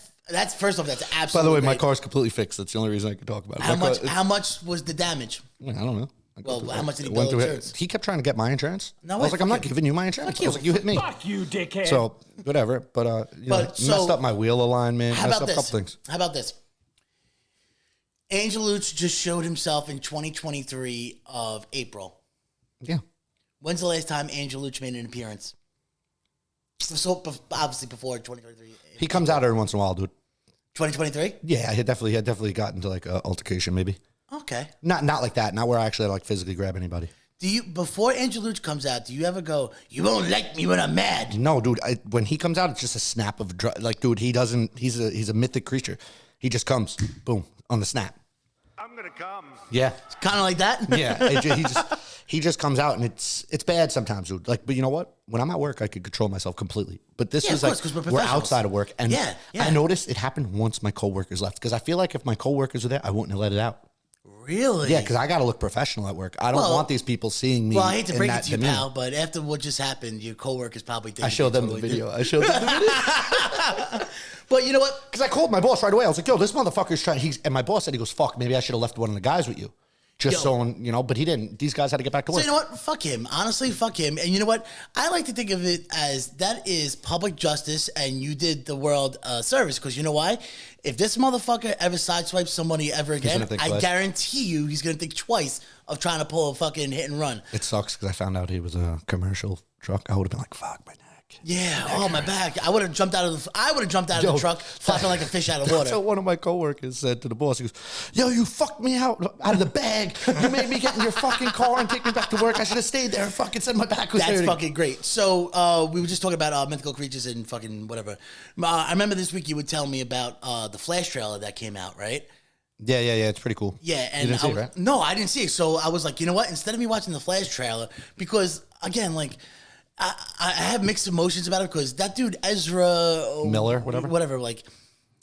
first off, that's absolutely By the way, my great. car's completely fixed. That's the only reason I can talk about it. How much was the damage? I don't know. Well, how much did he Went bill through insurance? He kept trying to get my insurance. No I way, was like, I'm fuck not you. giving you my insurance. Fuck I was you. like, you hit me. Fuck you, dickhead. So, whatever. But, So- messed up my wheel alignment. How Messed about up a this? couple things. How about this? Angelos just showed himself in 2023 of April. Yeah. When's the last time Angelos made an appearance? So obviously before 2023. He comes out every once in a while, dude. 2023? Yeah, he had definitely got into like an altercation, maybe. Okay. Not like that. Not where I actually like physically grab anybody. Do you before Angelos comes out? Do you ever go? You won't like me when I'm mad. No, dude. When he comes out, it's just a snap of like, dude. He doesn't. He's a mythic creature. He just comes, boom, on the snap. I'm gonna come. Yeah, Kind of like that. yeah. He just comes out, and it's bad sometimes, dude. Like, but you know what? When I'm at work, I could control myself completely. But this Yeah, was of like course, 'cause we're we're professionals. outside of work, and Yeah, yeah. I noticed it happened once my coworkers left because I feel like if my coworkers were there, I wouldn't have let it out. Really? Yeah, because I got to look professional at work. I don't Well- want these people seeing me. Well, I hate to in break it that to you, demeanor. pal, but after what just happened, your coworkers probably think I showed them the video. I showed them the video. But you know what? Because I called my boss right away. I was like, yo, this motherfucker's trying. And my boss said, he goes, fuck, maybe I should have left one of the guys with you. Just Yo. so, but he didn't. These guys had to get back to So work. you know what? Fuck him. Honestly, fuck him. And you know what? I like to think of it as that is public justice, and you did the world a service. Because you know why? If this motherfucker ever sideswipes somebody ever again, gonna think I twice. guarantee you he's gonna think twice of trying to pull a fucking hit and run. It sucks because I found out he was a commercial truck. I would have been like, fuck my neck. Yeah. Oh my back. I would have jumped out of the Yo, truck, flopping like a fish out of That's water. what one of my coworkers said to the boss. He goes, yo, you fucked me out of the bag. You made me get in your fucking car and take me back to work. I should have stayed there and fucking said my back was That's hurting. fucking great. So we were just talking about mythical creatures and fucking whatever. I remember this week you would tell me about the Flash trailer that came out, right? Yeah. It's pretty cool. Yeah, and you didn't see I it, was- right? No, I didn't see it. So I was like, you know what? Instead of me watching the Flash trailer, because again, like I have mixed emotions about it because that dude Ezra Miller, whatever. like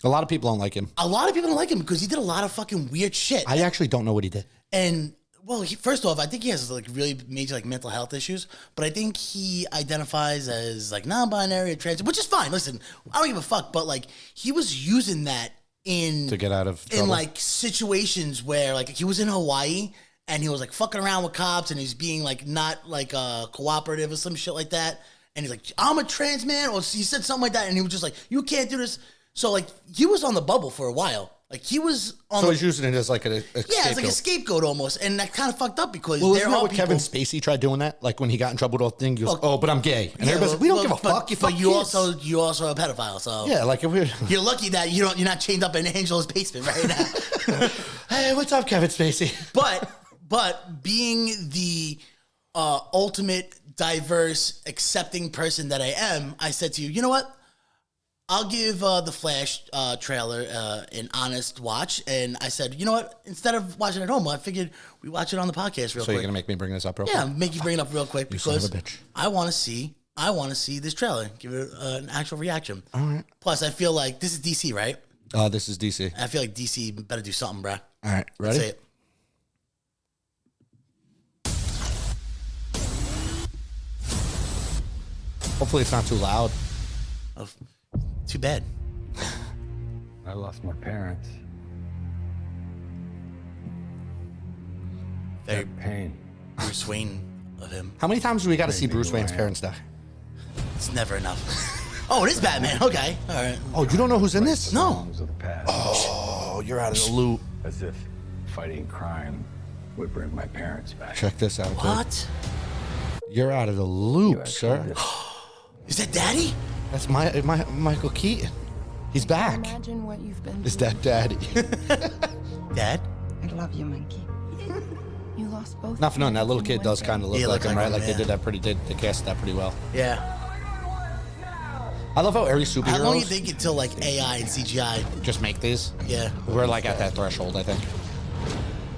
A lot of people don't like him. a lot of people don't like him because he did a lot of fucking weird shit. I actually don't know what he did. And well, first off, I think he has like really major like mental health issues, but I think he identifies as like non-binary or trans, which is fine. Listen, I don't give a fuck, but like he was using that To get out of trouble. in like situations where like he was in Hawaii and he was like fucking around with cops and he's being like not like cooperative or some shit like that. And he's like, I'm a trans man, or he said something like that, and he was just like, you can't do this. So like he was on the bubble for a while. Like he was on So the he's using it as like a yeah, it's like a scapegoat almost, and that kind of fucked up because Well, there isn't that are what people. Kevin Spacey tried doing that? Like when he got in trouble with all thing, he goes, Well, "Oh, but I'm gay," and Yeah, everybody's like, "We don't give a fuck." You but fuck you kids. you also a pedophile, so Yeah, like if we're you're lucky that you're not chained up in Angelo's basement right now. hey, what's up, Kevin Spacey? but being the ultimate diverse, accepting person that I am, I said to you, you know what? I'll give the Flash trailer an honest watch, and I said, you know what? Instead of watching it at home, I figured we watch it on the podcast real So you're quick. gonna make me bring this up real Yeah, quick? make you bring it up real quick son of because a bitch. I want to see this trailer, give it an actual reaction. All right. Plus, I feel like this is DC, right? This is DC. I feel like DC better do something, bruh. All right, ready? Say it. Hopefully, it's not too loud. Oh, too bad. I lost my parents. Very That pain. Bruce Wayne of him. How many times do we got to Made see me Bruce who I Wayne's am. parents die? It's never enough. Oh, it is Batman. Okay, all right. Oh, you don't know who's in this? No. Songs of the past. Oh, you're out of the loop. As if fighting crime would bring my parents back. Check this out. dude. What? You're out of the loop, sir. Is that Daddy? That's Michael Keaton. He's back. Imagine what you've been Is through. that Daddy? Dad? I love you, Monkey. You lost both. Not for nothing. That parents little in kid one does day. kind of look Yeah, like look him, like right? him, Like yeah. they did that pretty. They cast that pretty well. Yeah. I love how every superhero How long do you think until like AI and CGI? just make these. Yeah. We're like at that threshold. I think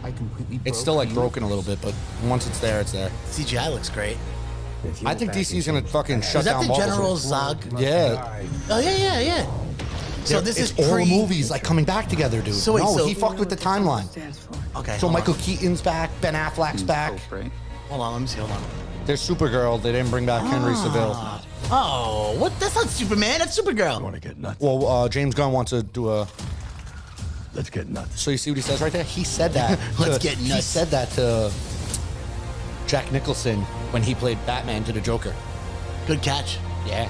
I completely. it's still like broken a little bit, but once it's there, it's there. CGI looks great. I think DC's gonna fucking shut Was that down the Marvel. General Zog? Yeah. Oh yeah. So this it's is all pre. movies like coming back together, dude. So wait, no, so- he fucked with the timeline. Okay. So hold Michael on. Keaton's back, Ben Affleck's back. Hold on. Let me see. Hold on. There's Supergirl. They didn't bring back Henry Cavill. Oh, what? That's not Superman. That's Supergirl. Want to get nuts? Well, James Gunn wants to do a. Let's get nuts. So you see what he says right there? He said that. Let's get He nuts. said that to Jack Nicholson when he played Batman to the Joker. Good catch. Yeah.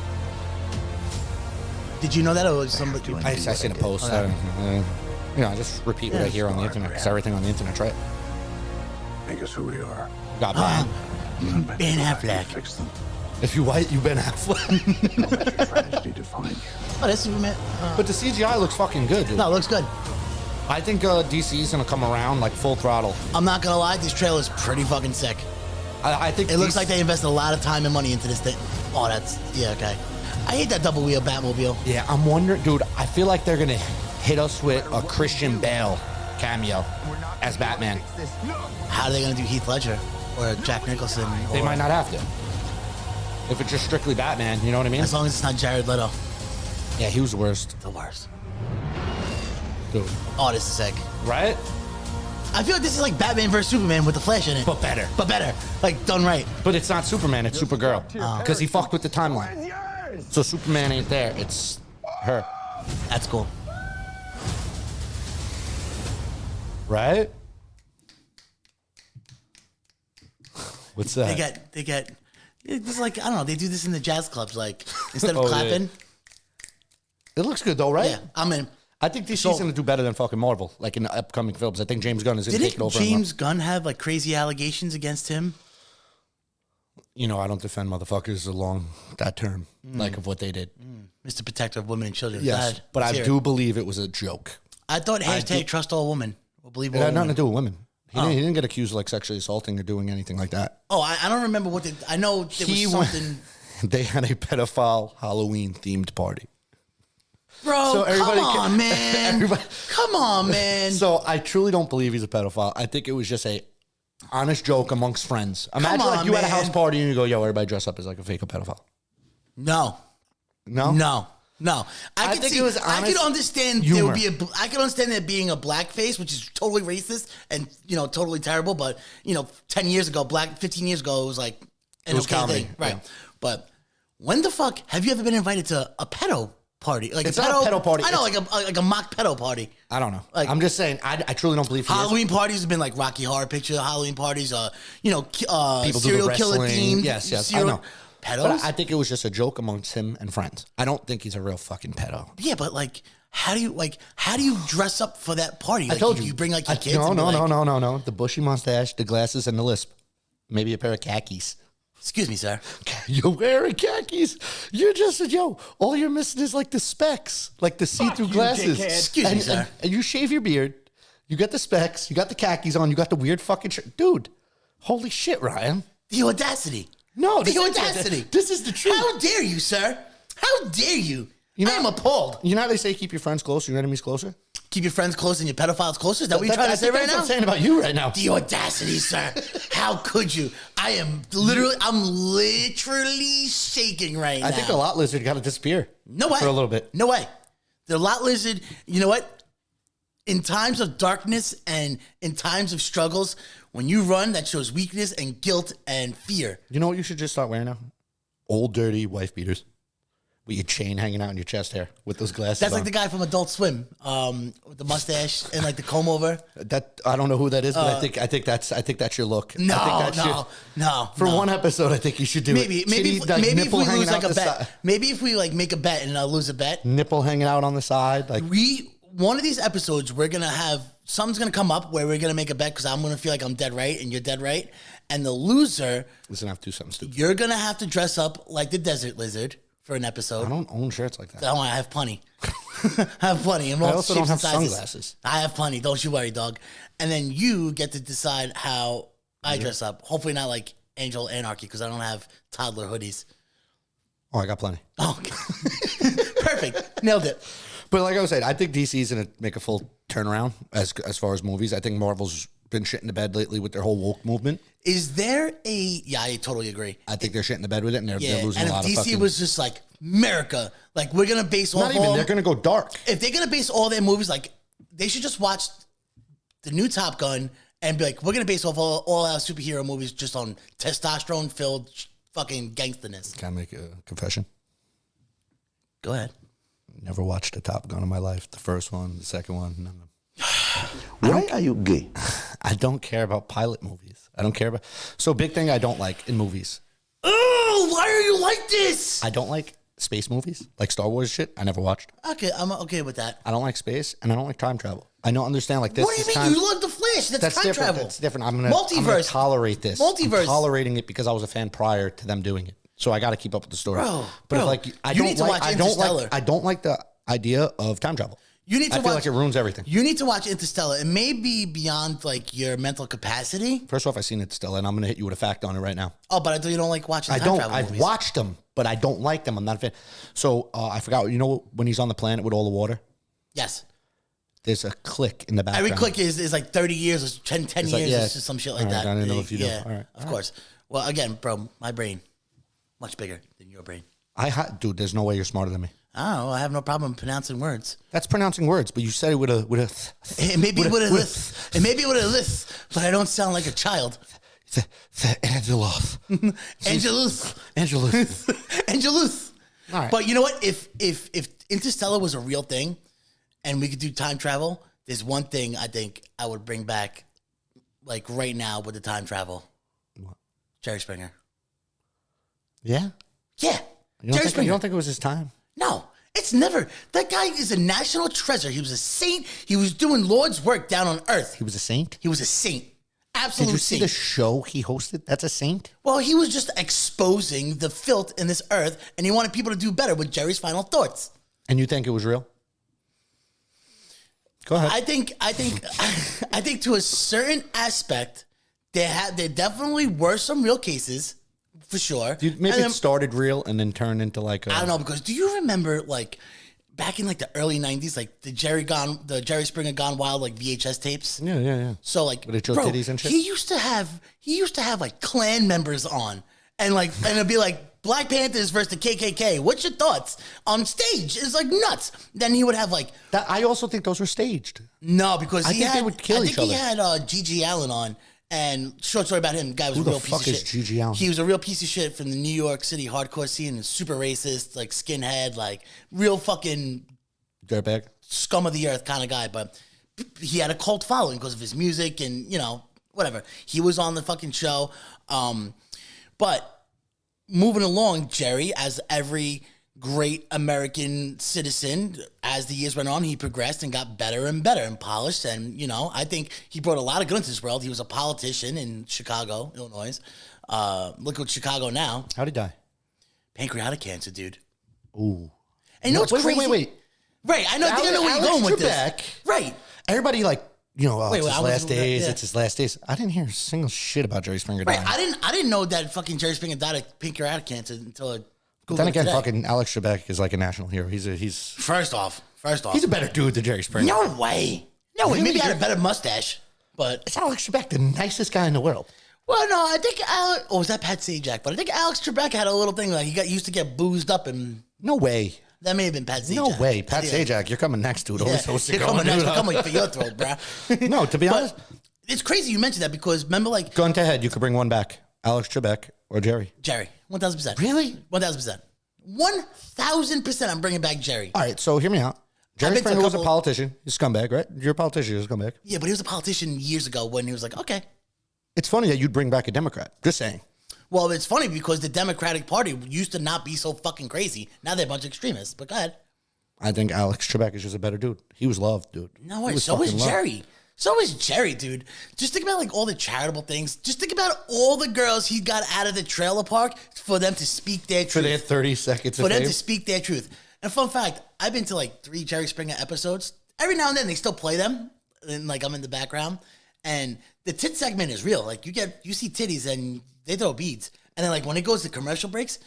Did you know that, or was somebody? I seen a post. Okay. I just repeat what I hear on the internet because everything on the internet's right. Make us who we are. Got Ben. Ben Affleck. Fix them. If you white, you Ben Affleck. Tragedy to find you. Oh, that's Superman. But the CGI looks fucking good, dude. No, it looks good. I think DC's gonna come around like full throttle. I'm not gonna lie, this trailer's pretty fucking sick. I think It looks like they invested a lot of time and money into this thing. Oh, that's okay. I hate that double wheel Batmobile. Yeah, I'm wondering, dude. I feel like they're gonna hit us with a Christian Bale cameo as Batman. How are they gonna do Heath Ledger or Jack Nicholson? They or- might not have to. If it's just strictly Batman, you know what I mean? as long as it's not Jared Leto. Yeah, he was the worst, The worst. dude. Oh, this is sick. Right? I feel like this is like Batman versus Superman with the Flash in it. But better. But better. Like done right. But it's not Superman, it's Supergirl. Because he fucked with the timeline. So Superman ain't there, it's her. That's cool. Right? What's that? They get. This is like I don't know. They do this in the jazz clubs. Like instead of Oh, yeah. clapping. It looks good though, right? Yeah, I'm in. I think DC's So- gonna do better than fucking Marvel, like in the upcoming films. I think James Gunn is gonna take it Didn't over. James Gunn have like crazy allegations against him? You know, I don't defend motherfuckers along that term, like of what they did. Mr. Protector of Women and Children. Go Yes, ahead. but Let's I hear it. do believe it was a joke. I thought do- hashtag trust all women. Or believe It all had nothing women. to do with women. He didn't get accused of like sexually assaulting or doing anything like that. Oh, I don't remember what they. I know there He was went- something. They had a pedophile Halloween themed party. Bro, So everybody come can- on, man. everybody- Come on, man. So I truly don't believe he's a pedophile. I think it was just a honest joke amongst friends. Imagine on, like you at a man. house party and you go, "Yo, everybody dress up as like a fake pedophile." no, No, no. I could think see. it was I could honest understand humor. there would be a. I could understand there being a blackface, which is totally racist and totally terrible. But 10 years ago, 15 years ago, it was like an was okay comedy, thing, right? yeah. But when the fuck have you ever been invited to a pedo party? Like It's not a pedo party, I know, it's- like a mock pedo party. I don't know. Like- I'm just saying. I truly don't believe he is. Halloween parties have been like Rocky Horror Picture Halloween parties. People do the serial killer wrestling. themed. Yes, I serial- know. Pedos? But I think it was just a joke amongst him and friends. I don't think he's a real fucking pedo. Yeah, but like, how do you dress up for that party? Like, I told you. You bring like your kids. No, and be no, like, no. The bushy mustache, the glasses, and the lisp. Maybe a pair of khakis. Excuse me, sir. You're wearing khakis. You're just all you're missing is like the specs, like the see-through glasses. Excuse me, sir. And you shave your beard. You got the specs. You got the khakis on. You got the weird fucking shirt, dude. Holy shit, Ryan. The audacity. No, the this is- audacity. this is the truth. How dare you, sir? How dare you? You know- I am appalled. You know how they say keep your friends close, your enemies closer? Keep your friends close and your pedophiles closer. Is that what you're trying to say right That's what now? I'm saying about you right now. The audacity, sir. How could you? I'm literally shaking right now. I think the lot lizard got to disappear. No way. For a little bit. No way. The lot lizard, you know what? In times of darkness and in times of struggles, when you run, that shows weakness and guilt and fear. You know what you should just start wearing now? Old, dirty wife beaters. With your chain hanging out in your chest hair with those glasses That's on. like the guy from Adult Swim, with the mustache and like the comb over. That I don't know who that is, but I think that's your look. I think that's No. For one episode, I think you should do Maybe it. Titty, if nipple we hanging lose out like a the bet. side. Maybe if we like make a bet and I'll lose a bet. Nipple hanging out on the side, like One of these episodes we're gonna have something's gonna come up where we're gonna make a bet because I'm gonna feel like I'm dead right and you're dead right, and the loser He's gonna have to do something stupid. you're gonna have to dress up like the desert lizard for an I episode. don't own shirts like that. Oh, I have plenty. I have plenty. I also don't have sunglasses. I have plenty. Don't you worry, dog. And then you get to decide how I dress up. Hopefully not like Angel Anarchy because I don't have toddler hoodies. Oh, I got plenty. Oh, okay. Perfect. Nailed it. But like I was saying, I think DC is going to make a full turnaround as far as movies. I think Marvel's been shit in the bed lately with their whole woke movement. Is there a... Yeah, I totally agree. I think they're shit in the bed with it, and they're losing and a lot if of DC fucking... was just like, America, like we're going to base all... Not even, they're going to go dark. If they're going to base all their movies, like they should just watch the new Top Gun and be like, we're going to base off all our superhero movies just on testosterone-filled fucking gangsterness. Can I make a confession? Go ahead. Never watched a Top Gun in my life. The first one, the second one, none of them. Why are you gay? I don't care about pilot movies. I don't care about... So big thing I don't like in movies. Oh, why are you like this? I don't like space movies, like Star Wars shit. I never watched. Okay, I'm okay with that. I don't like space, and I don't like time travel. I don't understand like this. What do you is mean? time- You love the Flash? That's time different. travel. That's different. I'm gonna Multiverse. tolerate this. Multiverse. I'm tolerating it because I was a fan prior to them doing it. So I got to keep up with the story. Bro, but if like I you don't need to like, watch I don't Interstellar. like, I don't like the idea of time travel. You need to I feel watch, like it ruins everything. You need to watch Interstellar. It may be beyond like your mental capacity. First off, I've seen it still, and I'm gonna hit you with a fact on it right now. Oh, but I thought you don't like watching. I time don't. travel I've movies. watched them, but I don't like them. I'm not a fan. So I forgot. You know when he's on the planet with all the water? Yes. There's a click in the background. Every click is like 30 years or 10 It's years like, or yeah. just some shit like All right, that. I didn't know if you do. Yeah, All right. of course. Well, again, bro, my brain much bigger than your brain. Dude, there's no way you're smarter than me. Oh, I have no problem pronouncing words. That's pronouncing words, but you said it with a It may be with a lisp. It may be with a lisp, but I don't sound like a child. Angelos. Angelus. Angelos. Angelus. All right. But you know what? If Interstellar was a real thing and we could do time travel, there's one thing I think I would bring back like right now with the time travel. What? Jerry Springer. Yeah. Yeah. You Jerry don't Springer. think it was his time? No, it's never. That guy is a national treasure. He was a saint. He was doing Lord's work down on earth. He was a saint? He was a saint. Did Absolute you see saint. the show he hosted? That's a saint? Well, he was just exposing the filth in this earth, and he wanted people to do better with Jerry's final thoughts. And you think it was real? Go ahead. I think to a certain aspect, there definitely were some real cases, for sure. Maybe And then- it started real and then turned into like a... I don't know, because do you remember like back in like the early 90s, like the Jerry Springer Gone Wild like VHS tapes? Yeah. So like, Where they show bro, titties and shit? he used to have like Klan members on, and it'd be like Black Panthers versus the KKK. What's your thoughts on stage? It's like nuts. Then he would have like I also think those were staged. no, because I think they would kill each I think other. he had Gigi Allen on, and short story about him. Guy was Who a the real piece fuck of is shit. Gigi Allen? He was a real piece of shit from the New York City hardcore scene, and super racist, like skinhead, like real fucking Dirtbag. scum of the earth kind of guy, but he had a cult following because of his music and, whatever. He was on the fucking show. But moving along, Jerry, as every great American citizen, as the years went on, he progressed and got better and better and polished. And, I think he brought a lot of good into this world. He was a politician in Chicago, Illinois. Look at Chicago now. How'd he die? Pancreatic cancer, dude. Ooh. And you know what's crazy? Wait. Right, I think I know where you're going with Trebek, this. Right. Everybody Wait, it's his I was- last days. yeah. It's his last days. I didn't hear a single shit about Jerry Springer Right, dying. I didn't know that fucking Jerry Springer died of pancreatic cancer until I Googled Then it again, today. fucking Alex Trebek is like a national hero. He's First off, he's a better dude than Jerry Springer. no way. No way. Really? Maybe he had a better mustache, but It's Alex Trebek, the nicest guy in the world. well, no, I think Alex. Oh, was that Pat Sajak? But I think Alex Trebek had a little thing like he used to get boozed up, and No way. that may have been Pat Sajak. No way. Pat Yeah. Sajak, you're coming next, dude. Yeah. Always supposed to You're go coming and next. do I'm that. coming for your throat, bro. No, to be honest, It's crazy you mentioned that because remember, like gun to head, you could bring one back. Alex Trebek or Jerry. Jerry, 1,000%. Really? 1,000%. 1,000%. I'm bringing back Jerry. All right, so hear me out. Jerry been to a Springer was a couple- politician. He's a scumbag, right? You're a politician. You're a scumbag. Yeah, but he was a politician years ago when he was like, okay. It's funny that you'd bring back a Democrat. Just saying. Well, it's funny because the Democratic Party used to not be so fucking crazy. Now they're a bunch of extremists. But go ahead. I think Alex Trebek is just a better dude. He was loved, dude. No He way. was So was fucking loved. Jerry. So is Jerry, dude. Just think about like all the charitable things. Just think about all the girls he got out of the trailer park for them to speak their truth. For their 30 seconds for them to speak their truth. And fun fact, I've been to like 3 Jerry Springer episodes. Every now and then they still play them, and like I'm in the background. And the tit segment is real. Like you see titties and they throw beads. And then like when it goes to commercial breaks,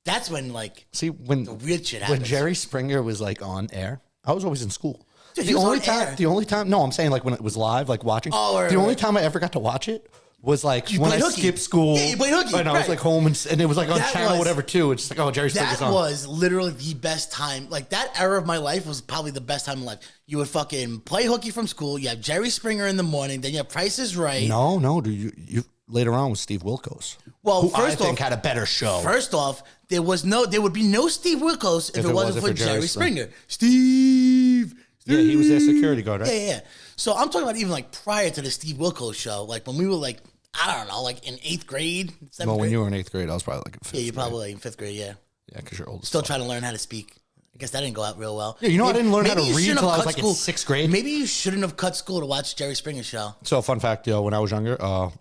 that's when like when the weird shit happens. When Jerry Springer was like on air, I was always in school. Dude, the only time, no, I'm saying like when it was live, like watching. Oh, the only time I ever got to watch it was like when I skipped school. Yeah, you played hooky. And I was like home and it was like on That channel whatever too. It's just like, oh, Jerry Springer's on. That was literally the best time. Like that era of my life was probably the best time in life. You would fucking play hooky from school. You have Jerry Springer in the morning. Then you have Price is Right. No, dude, you later on with Steve Wilkos. Well, who first I think off, had a better show. First off, there would be no Steve Wilkos if it wasn't for Jerry Springer. Steve. Yeah, he was their security guard, right? Yeah. So I'm talking about even like prior to the Steve Wilkos show, like when we were like, I don't know, like in 8th grade, 7th grade. Well, when you were in 8th grade, I was probably like in 5th grade. Yeah, you're probably like in 5th grade, yeah. Yeah, because you're old. Still trying to learn how to speak. I guess that didn't go out real well. Yeah, I didn't learn how to Maybe you read shouldn't until I have was cut like in 6th grade. Maybe you shouldn't have cut school to watch Jerry Springer's show. So, fun fact, when I was younger,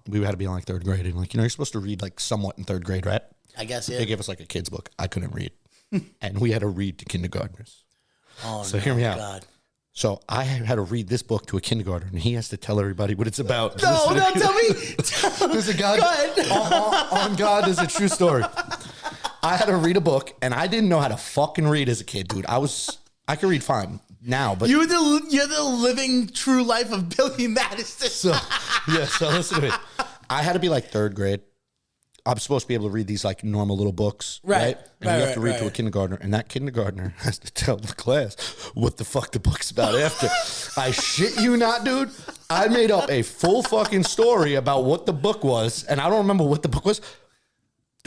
we had to be in like 3rd grade. And like, you're supposed to read like somewhat in 3rd grade, right? I guess, yeah. They gave us like a kid's book. I couldn't read. And we had to read to kindergartners. Oh, so hear me out. God. So I had to read this book to a kindergartner, and he has to tell everybody what it's about. No, tell me. There's a God. Go ahead. On God, there's a true story. I had to read a book, and I didn't know how to fucking read as a kid, dude. I could read fine now, but you're the living true life of Billy Madison. So listen to me. I had to be like 3rd grade. I'm supposed to be able to read these like normal little books, right? And you have to read to a kindergartner, and that kindergartner has to tell the class what the fuck the book's about after. I shit you not, dude. I made up a full fucking story about what the book was, and I don't remember what the book was.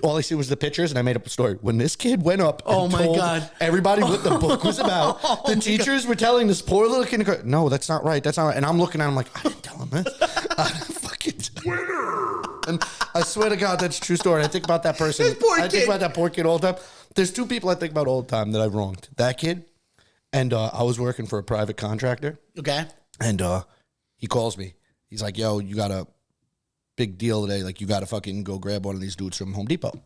All I see was the pictures, and I made up a story. When this kid went up and told everybody what the book was about, the teachers were telling this poor little kindergarten, no, that's not right. That's not right. And I'm looking at him like, I didn't tell him this. I didn't fucking tell him. And I swear to God, that's a true story. I think about that person. I think about that poor kid all the time. There's 2 people I think about all the time that I've wronged. That kid, and I was working for a private contractor. Okay. And he calls me. He's like, yo, you got a big deal today. Like, you got to fucking go grab one of these dudes from Home Depot.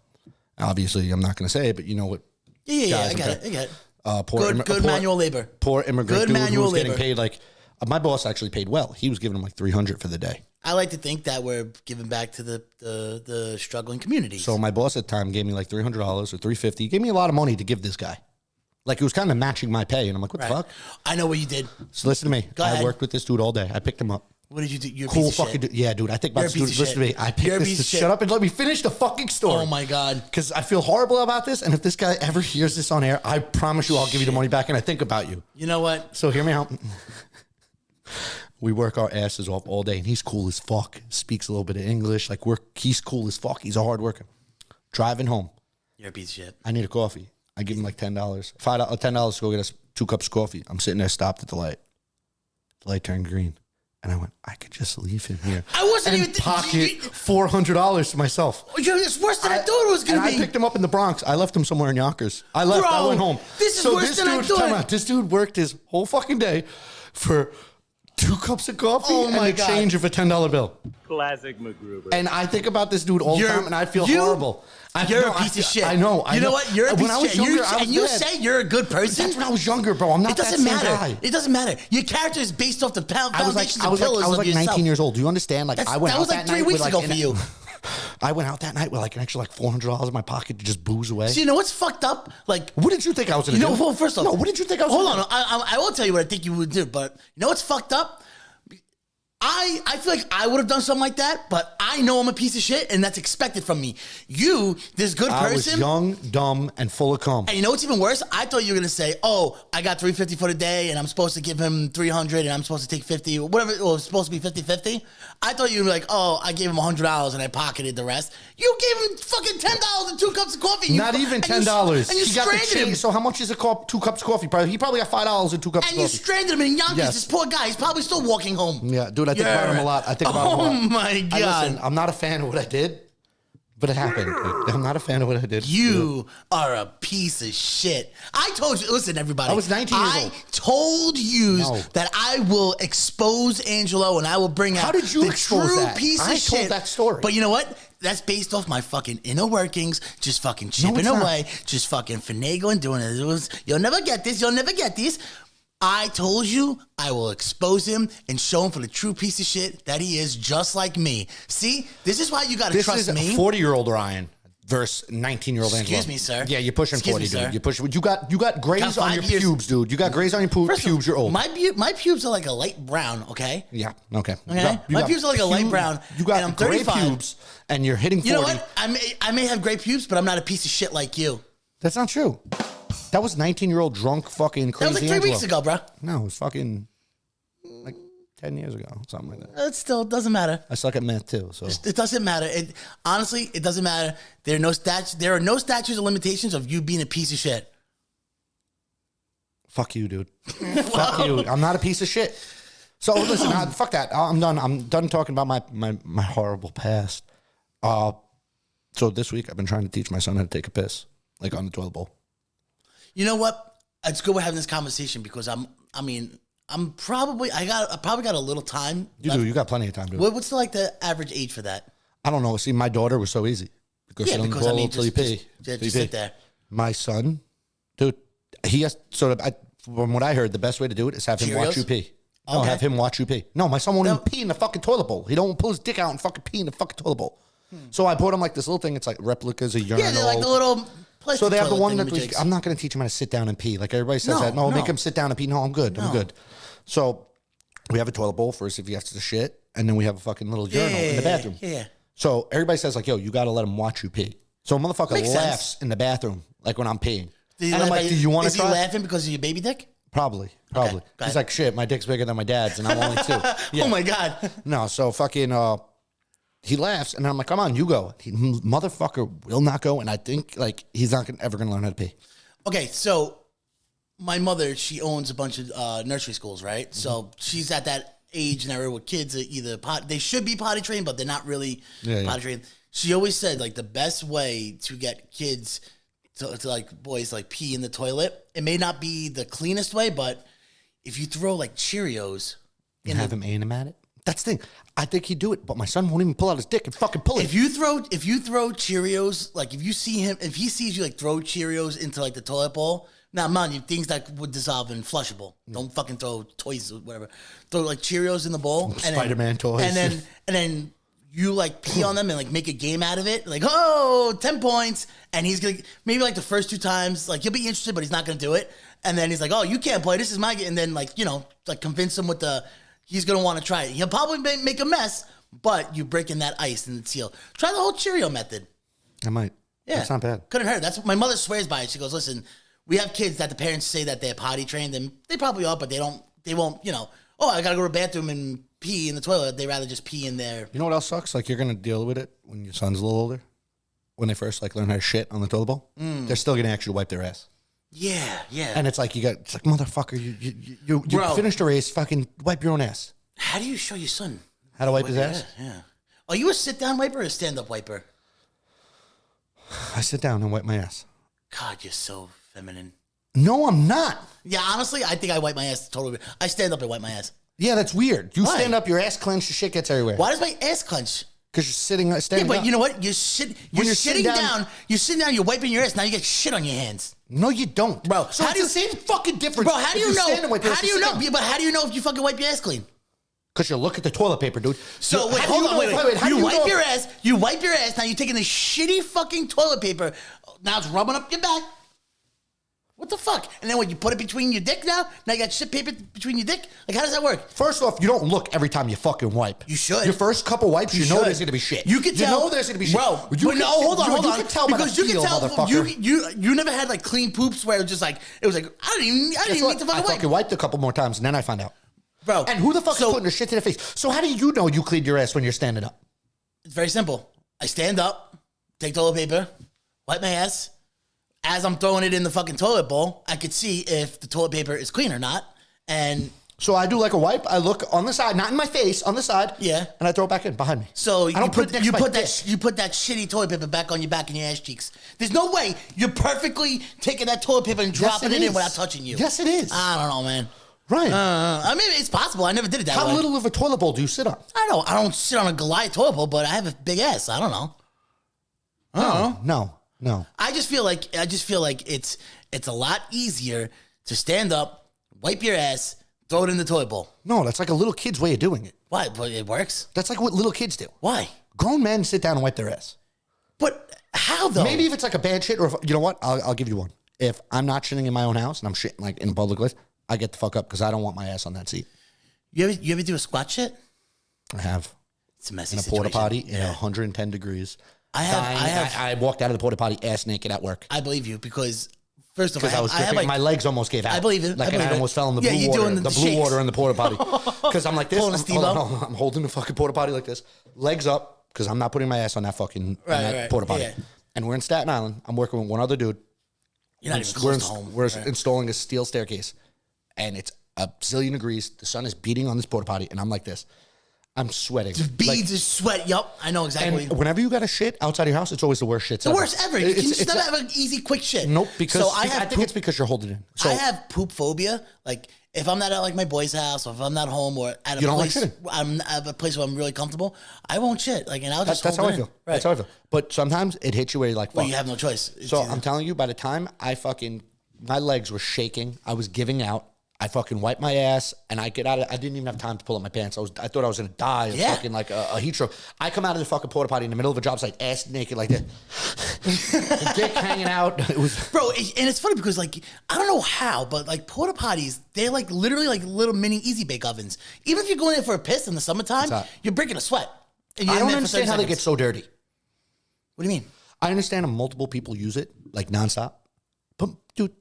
Obviously, I'm not going to say it, but you know what? Yeah, I got it. Good manual labor. Poor immigrant dude who was getting labor. paid like, my boss actually paid well. He was giving him like $300 for the day. I like to think that we're giving back to the struggling communities. So my boss at the time gave me like $300 or $350. He gave me a lot of money to give this guy. Like, it was kind of matching my pay. And I'm like, what the fuck? I know what you did. So listen to me. Go ahead. I worked with this dude all day. I picked him up. What did you do? You're a Cool piece of fucking shit. dude. Yeah, dude. I think about this dude. Listen to me. I picked this to shut up and let me finish the fucking story. Oh my God. Because I feel horrible about this. And if this guy ever hears this on air, I promise you I'll give you the money back. And I think about you. You know what? So hear me out. We work our asses off all day, and he's cool as fuck. Speaks a little bit of English. Like, he's cool as fuck. He's a hard worker. Driving home. You're a piece of shit. I need a coffee. I give him like $10. $10 to go get us 2 cups of coffee. I'm sitting there, stopped at the light. The light turned green. And I went, I could just leave him here. I wasn't and even pocket $400 to myself. It's worse than I thought it was going to be. I picked him up in the Bronx. I left him somewhere in Yonkers. I left. I went home. This is worse than I thought. This dude worked his whole fucking day for 2 cups of coffee and a change of a $10 bill. Classic MacGruber. And I think about this dude all the time, and I feel horrible. You're a piece of shit. I know. You know what? You're a piece of shit. Younger, and you say you're a good person? That's when I was younger, bro. I'm not that same guy. It doesn't matter. Your character is based off the foundations I was like yourself. 19 years old. Do you understand? Like, I went out that night. That was like 3 weeks ago for you. I went out that night with like an extra like $400 in my pocket to just booze away. So you know what's fucked up? Like, what did you think I was going to do? Well, first off, no, what did you think I was going to do? Hold on. I will tell you what I think you would do, but you know what's fucked up? I feel like I would have done something like that, but I know I'm a piece of shit, and that's expected from me. You, this good person. I was young, dumb, and full of cum. And you know what's even worse? I thought you were going to say, oh, I got $350 for the day, and I'm supposed to give him $300, and I'm supposed to take $50, or whatever. It was supposed to be 50-50. I thought you were like, oh, I gave him $100, and I pocketed the rest. You gave him fucking $10 and 2 cups of coffee. Not even $10. And you he got the stranded him. So how much is a 2 cups of coffee? He probably got $5 and 2 cups of coffee. And you stranded him in Yonkers. Yes. This poor guy. He's probably still walking home. Yeah, dude, I think about him a lot. I think about him a lot. Oh, my God. Listen, I'm not a fan of what I did, But it happened. Dude. I'm not a fan of what I did. You are a piece of shit. I told you. Listen, everybody. I was 19 years old. I told you No. that I will expose Angelo and I will bring out How did you the expose true that? piece I of shit. told that story. But you know what? That's based off my fucking inner workings, just fucking chipping it's not. away, just fucking finagling, doing it. You'll never get this. You'll never get this. I told you I will expose him and show him for the true piece of shit that he is, just like me. See, this is why you got to This trust is me. 40-year-old Ryan versus 19-year-old Angelo. Excuse me, sir. Yeah, you're pushing Excuse 40, me, dude. sir. You're pushing. You got grays Got on 5 your years. pubes, dude. You got grays on your First of all, pubes. You're old. My pubes are like a light brown, okay? Yeah. Okay. Okay. My pubes are like a light brown, You got and I'm gray 35. pubes, and you're hitting 40. You know what? I may have gray pubes, but I'm not a piece of shit like you. That's not true. That was 19-year-old drunk fucking That crazy was like 3 Angelo. weeks ago, bro. No, it was fucking like 10 years ago, something like that. It still doesn't matter. I suck at math too, so It doesn't matter. Honestly, it doesn't matter. There are no statutes of limitations of you being a piece of shit. fuck you, dude. Fuck you. I'm not a piece of shit. So listen, fuck that. I'm done. I'm done talking about my horrible past. So this week I've been trying to teach my son how to take a piss, like on the toilet bowl. You know what? It's good we're having this conversation because I probably got a little time. You do. You got plenty of time, dude. What's the average age for that? I don't know. See, my daughter was so easy because she doesn't boil till you pee. Just sit there. My son, dude, he has from what I heard, the best way to do it is have him watch Cheerios? you pee. No, Okay. have him watch you pee. No, my son won't even pee in the fucking toilet bowl. He don't pull his dick out and fucking pee in the fucking toilet bowl. So I bought him like this little thing. It's like replicas of urinal. Yeah, they're like the little plastic So they have the toilet one that thingamajigs. I'm not going to teach him how to sit down and pee. Like everybody says No, that. No, no. make him sit down and pee. No, I'm good. I'm No. good. So we have a toilet bowl first if he has to shit, and then we have a fucking little urinal in the bathroom. Yeah. So everybody says like, yo, you got to let him watch you pee. So a motherfucker Makes laughs sense. in the bathroom like when I'm peeing. Did And I'm like, do you want to Is try? he laughing because of your baby dick? Probably. go He's ahead. like, shit, my dick's bigger than my dad's, and I'm only 2. Yeah. Oh my god. No, so fucking, he laughs, and I'm like, come on, you go. He, motherfucker will not go, and I think like he's not ever gonna learn how to pee. Okay, so my mother, she owns a bunch of nursery schools, right? Mm-hmm. So she's at that age and era where kids are either they should be potty trained, but they're not really Yeah. potty trained. She always said like the best way to get kids to like boys like pee in the toilet. It may not be the cleanest way, but if you throw like Cheerios And have him aim at it. That's the thing. I think he'd do it, but my son won't even pull out his dick and fucking pull it. If you throw Cheerios, like if you see him, if he sees you like throw Cheerios into like the toilet bowl, now mind you, things that would dissolve and flushable. Don't fucking throw toys or whatever. Throw like Cheerios in the bowl, and then- Spider-Man toys. and then you like pee on them and like make a game out of it. Like 10 points, and he's gonna maybe like the first 2 times, like he'll be interested, but he's not gonna do it. And then he's like, oh, you can't play. This is my game. And then like like convince him with the. He's gonna want to try it. He'll probably make a mess, but you breaking that ice and the seal. Try the whole Cheerio method. I might. Yeah, That's not bad. Couldn't hurt. That's what my mother swears by it. She goes, listen, we have kids that the parents say that they're potty trained, and they probably are, but they won't. Oh, I gotta go to the bathroom and pee in the toilet. They rather just pee in there. You know what else sucks? Like you're gonna deal with it when your son's a little older. When they first like learn how to shit on the toilet bowl, they're still gonna actually wipe their ass. Yeah. And it's like it's like motherfucker, you Bro. finished the race, fucking wipe your own ass. How do you show your son How to wipe his ass? Yeah. Are you a sit down wiper or a stand up wiper? I sit down and wipe my ass. God, you're so feminine. No, I'm not. Yeah, honestly, I think I wipe my ass totally. I stand up and wipe my ass. Yeah, that's weird. You Why? stand up, your ass clenched, your shit gets everywhere. Why does my ass clench? Because you're standing Yeah, but up. you know what? You're When sitting you're sitting down. You're sitting down. You're wiping your ass. Now you get shit on your hands, No, you don't. bro. So it's the same fucking difference. Bro, how do you know? How do you know? Because But how do you know if you fucking wipe your ass clean? you look at the toilet paper, dude. So How wait, do hold you on, know- wait. how do You wipe know- your ass. You wipe your ass. Now you're taking the shitty fucking toilet paper. Now it's rubbing up your back. What the fuck? And then what? You put it between your dick now? Now you got shit paper between your dick? Like how does that work? First off, you don't look every time you fucking wipe. You should. Your first couple wipes, you know should. there's gonna be shit. You can tell. You know there's gonna be shit. Bro, You but can- no, hold on. You can tell by the because you feel, can tell. motherfucker. You never had like clean poops where it was just like it was like I didn't even Guess need what? to I fucking wipe. fucking wiped a couple more times, and then I found out. Bro, And who the fuck so- is putting their shit to their face? So how do you know you cleaned your ass when you're standing up? It's very simple. I stand up, take toilet paper, wipe my ass. As I'm throwing it in the fucking toilet bowl, I could see if the toilet paper is clean or not. And So I do like a wipe. I look on the side, not in my face, on the side. Yeah. And I throw it back in behind me. So I don't put it next to my dick. you put that shitty toilet paper back on your back and your ass cheeks. There's no way you're perfectly taking that toilet paper and dropping it in without touching you. Yes, it is. I don't know, man. Right. I mean, it's possible. I never did it that way. How little of a toilet bowl do you sit on? I don't sit on a Goliath toilet bowl, but I have a big ass. I don't know. No. I just feel like it's a lot easier to stand up, wipe your ass, throw it in the toilet bowl. No, that's like a little kid's way of doing it. Why? But it works. That's like what little kids do. Why? Grown men sit down and wipe their ass. But how though? Maybe if it's like a bad shit, or if, you know what? I'll give you one. If I'm not shitting in my own house and I'm shitting like in a public place, I get the fuck up because I don't want my ass on that seat. You ever do a squat shit? I have. It's a messy in a situation. porta potty in 110 degrees. I walked out of the porta potty ass naked at work. I believe you because first of all, Because I was dripping, like, my legs almost gave out. I believe it. Like I almost fell in the Yeah, blue you're water, doing the blue shakes. water in the porta potty. Because I'm like this. Pulling a Steve up. I'm holding the fucking porta potty like this, legs up, because I'm not putting my ass on that fucking porta potty. Yeah. And we're in Staten Island. I'm working with one other dude. You're not even close to home. We're installing a steel staircase, and it's a zillion degrees. The sun is beating on this porta potty, and I'm like this. I'm sweating. The beads of sweat. Yup, I know exactly. And whenever you got a shit outside your house, it's always the worst shit. The worst ever. You can just never have an easy, quick shit. Nope, because so I think it's because you're holding it in. So I have poop phobia. Like if I'm not at like my boy's house, or if I'm not home, or at You a don't like place, shitting. I'm at a place where I'm really comfortable. I won't shit. Like, and I'll just that's how hold I it feel. in. Right. That's how I feel. But sometimes it hits you where you're like, fuck. Well, you have no choice. It's So either- I'm telling you, by the time my legs were shaking, I was giving out. I fucking wiped my ass, and I get out of. I didn't even have time to pull up my pants. I thought I was gonna die of Yeah. fucking like a heat stroke. I come out of the fucking porta potty in the middle of a job site, ass naked like this, dick hanging out. It was Bro, and it's funny because like I don't know how, but like porta potties, they're like literally like little mini easy bake ovens. Even if you're going there for a piss in the summertime, hot. you're breaking a sweat. And you're I in don't there for understand 30 how they get seconds. so dirty. What do you mean? I understand multiple people use it like nonstop, but dude,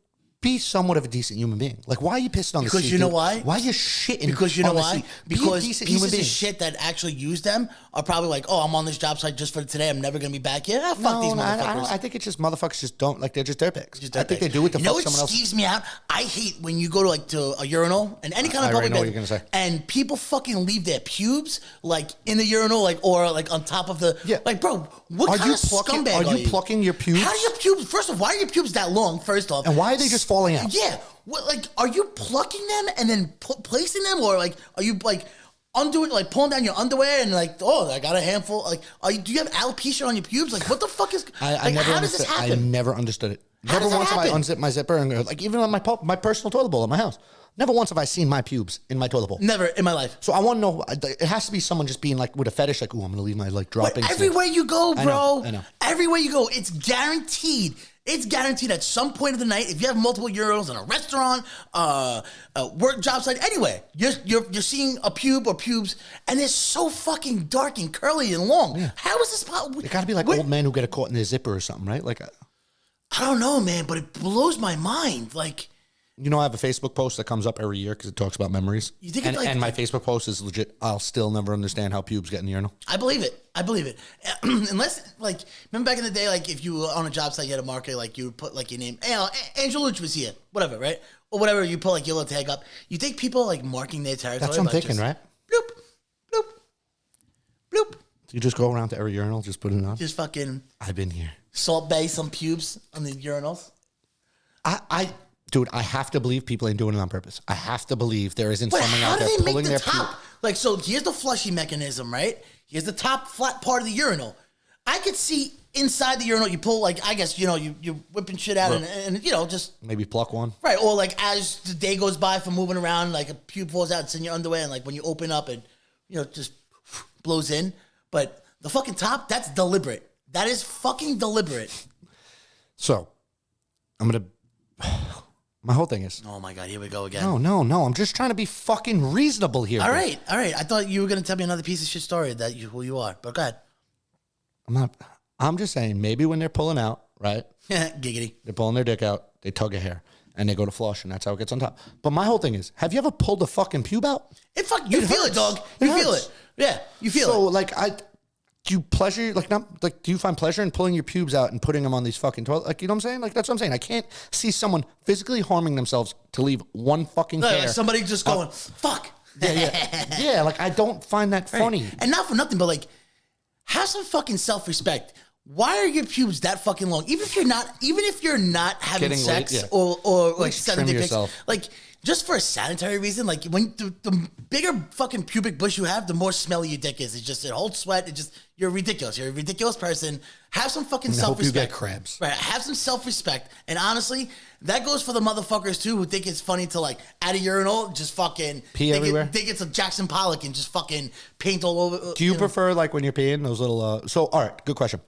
be somewhat of a decent human being. Like, why are you pissing on the seat? Because you know dude? why? Why are you shitting? Because you know on the why? seat? Be a Because decent human pieces being. of shit that actually use them are probably like, oh, I'm on this job site just for today. I'm never gonna be back here. Ah, fuck these motherfuckers. I think it's just motherfuckers just don't like. They're just dirtbags. Just I think dirtbags. they do it to you know fuck what someone else. skeeves me out? I hate when you go to a urinal and any kind of I already public know what bed, you're gonna say. and people fucking leave their pubes like in the urinal, like or like on top of the like, bro. What Are kind you of plucking- scumbag are you plucking your pubes? How do your pubes? First of all, why are your pubes that long? First off, And why are they just falling out? Yeah, what, like, are you plucking them and then placing them, or like, are you like undoing, like pulling down your underwear and like, oh, I got a handful? Like, do you have alopecia on your pubes? Like, what the fuck is? I never how does this understood. I happen? never understood it. How Never does that once have I happen? unzipped my zipper and go, like even on my personal toilet bowl at my house. Never once have I seen my pubes in my toilet bowl. Never in my life. So I want to know. It has to be someone just being like with a fetish, like, "Ooh, I'm gonna leave my like But droppings." everywhere you go, I bro. know. Everywhere you go, it's guaranteed. It's guaranteed at some point of the night, if you have multiple urinals in a restaurant, a work job site, anywhere, you're seeing a pube or pubes, and they're so fucking dark and curly and long. Yeah. How is this possible? It got to be like old men who get caught in their zipper or something, right? Like, I don't know, man, but it blows my mind. Like, you know, I have a Facebook post that comes up every year because it talks about memories. You think it's and, like- and my Facebook post is legit. I'll still never understand how pubes get in the urinal. I believe it. Unless, like, remember back in the day, like, if you were on a job site, you had a marker, like, you would put, like, your name, Angelos was here, whatever, right? Or whatever, you put, like, your little tag up. You think people, like, marking their territory? That's what I'm by thinking, just right? Bloop, bloop, bloop. So you just go around to every urinal, just put it on. Just fucking I've been here. Salt Bay some pubes on the urinals. Dude, I have to believe people ain't doing it on purpose. I have to believe there isn't But someone how out do there they make pulling the their top? pube. Like, so here's the flushing mechanism, right? Here's the top flat part of the urinal. I could see inside the urinal, you pull, like, I guess, you're whipping shit out and just, Maybe pluck one. right. Or, like, as the day goes by from moving around, like, a pube falls out, it's in your underwear, and, like, when you open up, it, just blows in. But the fucking top, that's deliberate. That is fucking deliberate. So, I'm going to... My whole thing is... Oh, my God, here we go again. No. I'm just trying to be fucking reasonable here. All dude. right. I thought you were going to tell me another piece of shit story that who you are. But go ahead. I'm just saying, maybe when they're pulling out, right? Giggity. They're pulling their dick out, they tug a hair, and they go to flush, and that's how it gets on top. But my whole thing is, have you ever pulled a fucking pube out? You feel hurts. it, dog. It You feel hurts. it. Yeah, you feel So, it. like, do you pleasure do you find pleasure in pulling your pubes out and putting them on these fucking toilet? Like, you know what I'm saying? Like, that's what I'm saying. I can't see someone physically harming themselves to leave one fucking hair. Like somebody just going, fuck. Yeah, like I don't find that funny. And not for nothing, but like, have some fucking self-respect. Why are your pubes that fucking long? Even if you're not having Getting sex laid, yeah. or like Trim sending dick pics, yourself. like just for a sanitary reason, like when the bigger fucking pubic bush you have, the more smelly your dick is. It holds sweat. You're ridiculous. You're a ridiculous person. Have some fucking I hope you self-respect. get crabs. Right. Have some self-respect. And honestly, that goes for the motherfuckers too who think it's funny to like at a urinal just fucking pee everywhere. Think it's a Jackson Pollock and just fucking paint all over. Do you prefer like when you're peeing those little? So all right, good question.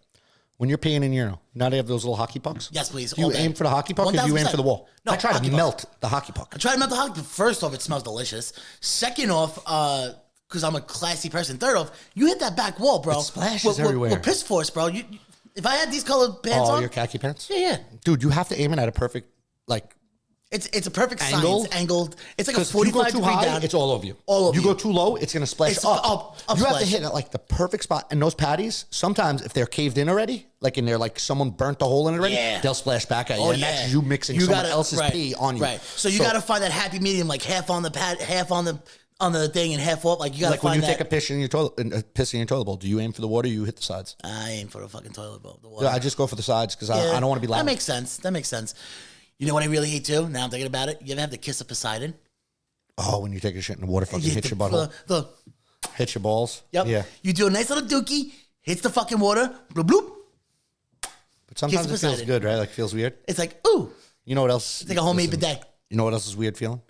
When you're peeing in urinal, now they have those little hockey pucks. Yes, please. Do you all day. aim for the hockey puck or do you aim 1000%. for the wall? No, I try hockey to puck. melt the hockey puck. I try to melt the hockey puck. First off, it smells delicious. Second off, because I'm a classy person. Third off, you hit that back wall, bro. It splashes everywhere. With piss force, bro. If I had these colored pants on, your khaki pants? yeah. Dude, you have to aim it at a perfect like. It's a perfect Angle? science. Angled. It's like a Because if you go 45 too degree high, down. it's all over you. All over you you. go too low, it's gonna splash It's up. up You have splash. to hit it at like the perfect spot. And those patties, sometimes if they're caved in already, like in there, like someone burnt the hole in it already, Yeah. they'll splash back at you. Oh, and that's you mixing someone else's pee on you. Right. So you got to find that happy medium, like half on the pad, half on the thing, and half off. Like you got to like when find you that. take a piss in your toilet bowl, do you aim for the water or you hit the sides? I aim for the fucking toilet bowl. The water. Yeah, I just go for the sides because I don't want to be loud. That makes sense. You know what I really hate too? Now I'm thinking about it. You ever have the kiss of Poseidon? Oh, when you take a shit in the water, fucking hit the- your butthole, the- hit your balls. Yep. Yeah. You do a nice little dookie, hits the fucking water, bloop bloop. But sometimes it Kiss feels Poseidon. good, right? Like it feels weird. It's like, ooh, You know what else? it's like a homemade listen, bidet. You know what else is weird feeling?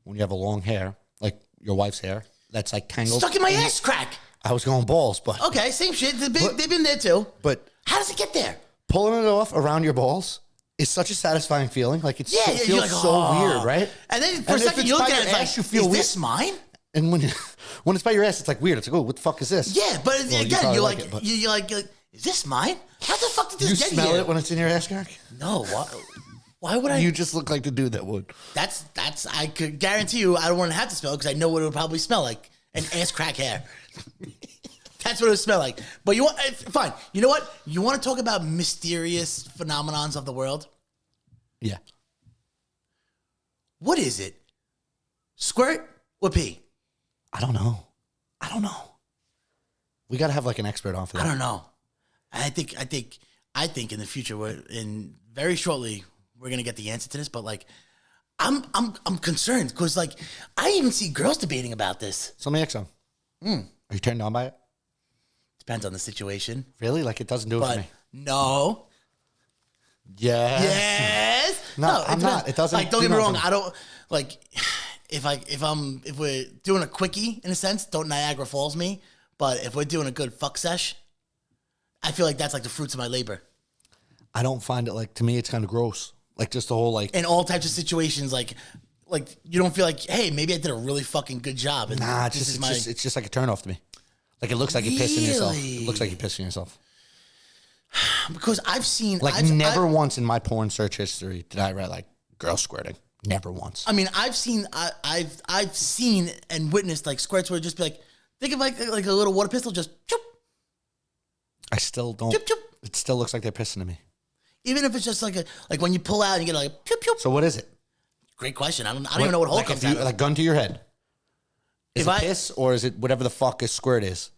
When you have a long hair, like your wife's hair, that's like tangled. Stuck in my ass crack. I was going balls, but Okay, same shit. They've been there too. but How does it get there? pulling it off around your balls is such a satisfying feeling. Like it Yeah, feels you're like, so oh. weird, right? And then for a if second it's you look by at it, your it's ass, like, you feel is weird. this mine? And when it's by your ass, it's like weird. It's like, oh, what the fuck is this? Yeah, but Well, you again, probably you're like like, it, but- you're like, is this mine? How the fuck did this You get smell here? it when it's in your ass crack? No, why would I? You just look like the dude that would. That's. I could guarantee you, I don't want to have to smell because I know what it would probably smell like. An ass crack hair. That's what it would smell like. But you want fine. You know what? You want to talk about mysterious phenomenons of the world? Yeah. What is it? Squirt or pee? I don't know. We got to have like an expert on for that. I don't know. I think in the future, very shortly, we're gonna get the answer to this. But like, I'm concerned because like I even see girls debating about this. So let me ask you something. Are you turned on by it? Depends on the situation. Really? Like it doesn't do it for But me. no. Yeah. Yes. No, I'm depends. not. It doesn't Like, don't do get me wrong. nothing. I don't like if we're doing a quickie in a sense. Don't Niagara Falls me. But if we're doing a good fuck sesh, I feel like that's like the fruits of my labor. I don't find it like, to me, it's kind of gross. Like just the whole like, In all types of situations, like you don't feel like, hey, maybe I did a really fucking good job. And nah, it's this just, is it's just like a turn off to me. Like it looks like you're pissing yourself. Really? It looks like you're pissing yourself. because I've seen Like I've, never once in my porn search history did I write like girl squirting. Never once. I mean, I've seen and witnessed like squirts where it just be like, think of like a little water pistol, just choop, I still don't. choop, choop. It still looks like they're pissing to me. Even if it's just like when you pull out and you get like pew pew. So what is it? Great question. I don't even know what hole like comes if you, out of. like gun to your head. Is If it I- piss or is it whatever the fuck a squirt is?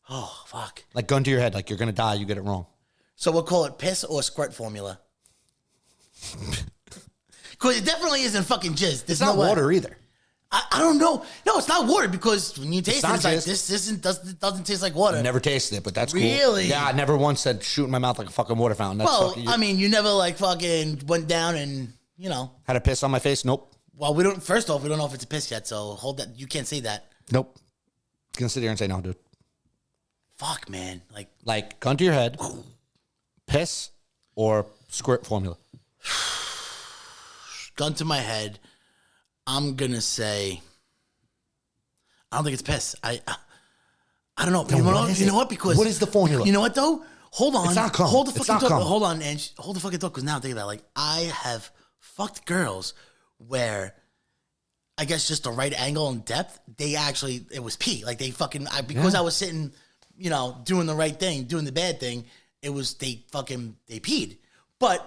Oh fuck. Like gun to your head, like you're gonna die. You get it wrong. So we'll call it piss or squirt formula. Because it definitely isn't fucking jizz. There's It's not no way. water either. I don't know. No, it's not water because when you taste it, not it's like jizz. this doesn't taste like water. I never tasted it, but that's cool. Really? Yeah, I never once said shoot in my mouth like a fucking water fountain. That's Well, fucking, I mean, you never like fucking went down and had a piss on my face. Nope. Well, we don't. First off, we don't know if it's a piss yet, so hold that. You can't say that. Nope. Gonna sit here and say no, dude. Fuck, man. Like gun to your head, piss or squirt formula. Gun to my head. I'm gonna say. I don't think it's piss. I don't know. You know what? Because what is the formula? You know what though? Hold on. It's not cum. Hold the It's fucking not thought. cum. Hold on, and hold the fucking thought. Because now I'm thinking about it, like I have fucked girls where I guess just the right angle and depth. They actually it was pee. Like they fucking because I was sitting doing the right thing, doing the bad thing. It was they peed. But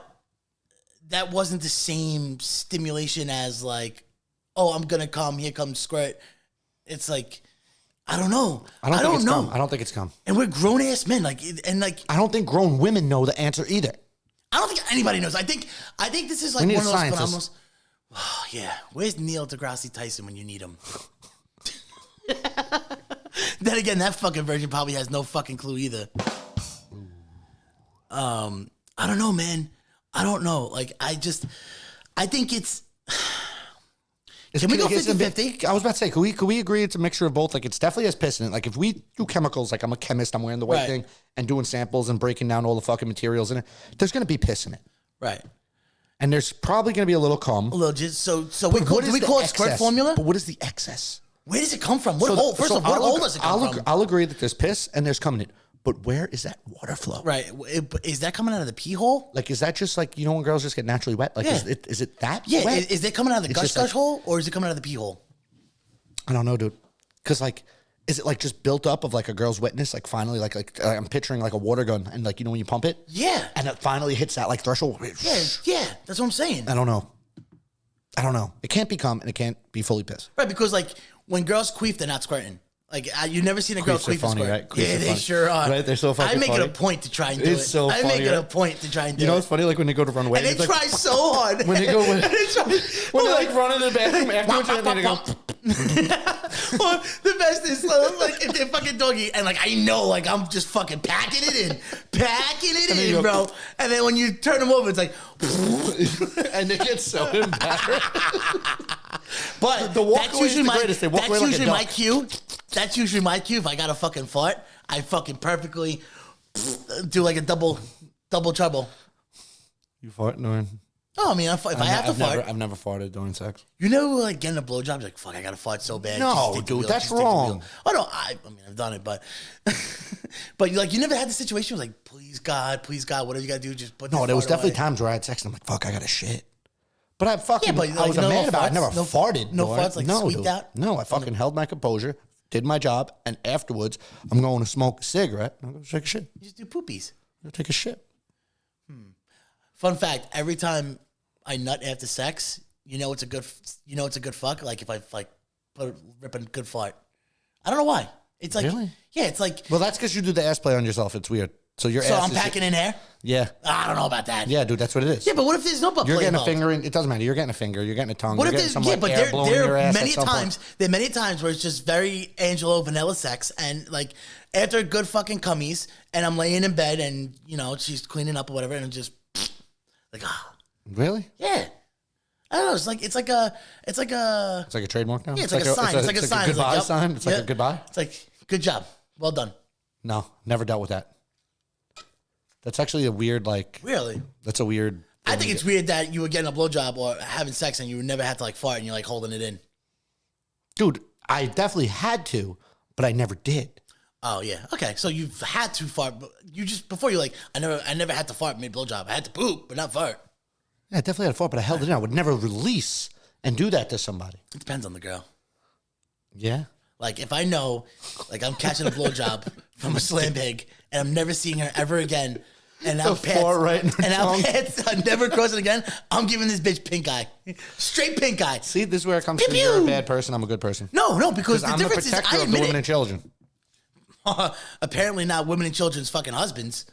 that wasn't the same stimulation as like, oh, I'm gonna come, here comes squirt. It's like, I don't know. I don't know. I don't think it's come. And we're grown ass men, I don't think grown women know the answer either. I don't think anybody knows. I think this is like We need one of a those scientist. phenomenals. Oh, yeah. Where's Neil deGrasse Tyson when you need him? Then again, that fucking version probably has no fucking clue either. I don't know, man. I don't know. Like, I think it's. Can we go 50-50? I was about to say, could we agree it's a mixture of both? Like, it's definitely has piss in it. Like, if we do chemicals, like I'm a chemist, I'm wearing the white Right. thing and doing samples and breaking down all the fucking materials in it, there's going to be piss in it. Right. And there's probably going to be a little cum. A little just so But we call what is the it squirt excess? formula? But what is the excess? Where does it come from? What hole? First of all, what hole does it come from? I'll agree that there's piss and there's cum in it. But where is that water flow? Right. Is that coming out of the pee hole? Like, is that just like, when girls just get naturally wet? Like, Yeah. is it that Yeah. wet? Is it coming out of the It's gush just like- hole or is it coming out of the pee hole? I don't know, dude. Because, like, is it like just built up of like a girl's wetness? Like, finally, like I'm picturing like a water gun and like, when you pump it? Yeah. And it finally hits that like threshold. Yeah. That's what I'm saying. I don't know. It can't be cum and it can't be fully piss. Right, because like when girls queef, they're not squirting. Like you've never seen a girl Queefs are queef and funny, squirt. right? Queefs Yeah, are they funny. sure are. Right? They're so fucking I make funny. it a point to try and do It's it. so I funny, make it a right? point to try and do You know it. what's funny? Like when they go to run away. And they it's try like, so hard. when they go, when And they try- they like run into the bathroom afterwards, and they go, Well, the best is like if they're fucking doggy and like I know like I'm just fucking packing it then you in, go- bro. And then when you turn them over, it's like, and they get so embarrassed. but The walk that's away is usually the my greatest. They walk that's away like a usually my duck. cue. That's usually my cue. If I got a fucking fart, I fucking perfectly do like a double trouble. You fart during? Oh, I mean, if I have to fart, I've never farted during sex. you know, like getting a blowjob, you're like, fuck, I gotta fart so bad. No, Just take the dude, wheel, that's just take the wrong. wheel. Oh no, I mean, I've done it, but but like, you never had the situation where like, please God, whatever you gotta do, just put. No, this there was fart definitely away. times where I had sex and I'm like, fuck, I gotta shit. But I fucking, Yeah, but, I like, was a no man about it. I never farts? No- farted. no boy. farts, like, no, squeaked dude. out? No, I fucking held my composure, did my job, and afterwards, I'm going to smoke a cigarette. I'm going to take a shit. You just do poopies. I'm going to take a shit. Fun fact: every time I nut after sex, it's a good fuck. Like if I like rip a good fart. I don't know why. It's like Really? yeah, it's like Well, that's because you do the ass play on yourself. It's weird. So your so ass I'm is... packing in hair. Yeah. I don't know about that. Yeah, dude, that's what it is. Yeah, but what if there's no butt You're play getting a involved? finger in... It doesn't matter. You're getting a finger. You're getting a tongue. What You're if getting there's some like, air blowing in your ass many at some point. times there are many times where it's just very Angelo vanilla sex and like after a good fucking cummies and I'm laying in bed and she's cleaning up or whatever and I'm just like Really? yeah. I don't know. It's like a It's like a trademark now? yeah. It's like a sign. It's like a sign. a goodbye yep, sign? It's like a yep. goodbye? It's like good job, well done. No, never dealt with that. That's actually a weird, like... Really. That's a weird... I think it's weird that you were getting a blowjob or having sex and you never had to like fart and you're like holding it in. Dude, I definitely had to, but I never did. Oh yeah. Okay. So you've had to fart, but you just before you're like, I never had to fart mid blowjob. I had to poop, but not fart. Yeah, I definitely had a fart, but I held it in. I would never release and do that to somebody. It depends on the girl. Yeah? Like if I know, like I'm catching a blowjob from a slam pig and I'm never seeing her ever again, and I'm fart right in her and I'm tongue. pants, I never cross it again. I'm giving this bitch pink eye, straight pink eye. See, this is where it comes Pew, from. You're a pew. bad person. I'm a good person. No, because the I'm the difference is protector I of the admit women it. and children. Apparently not women and children's fucking husbands.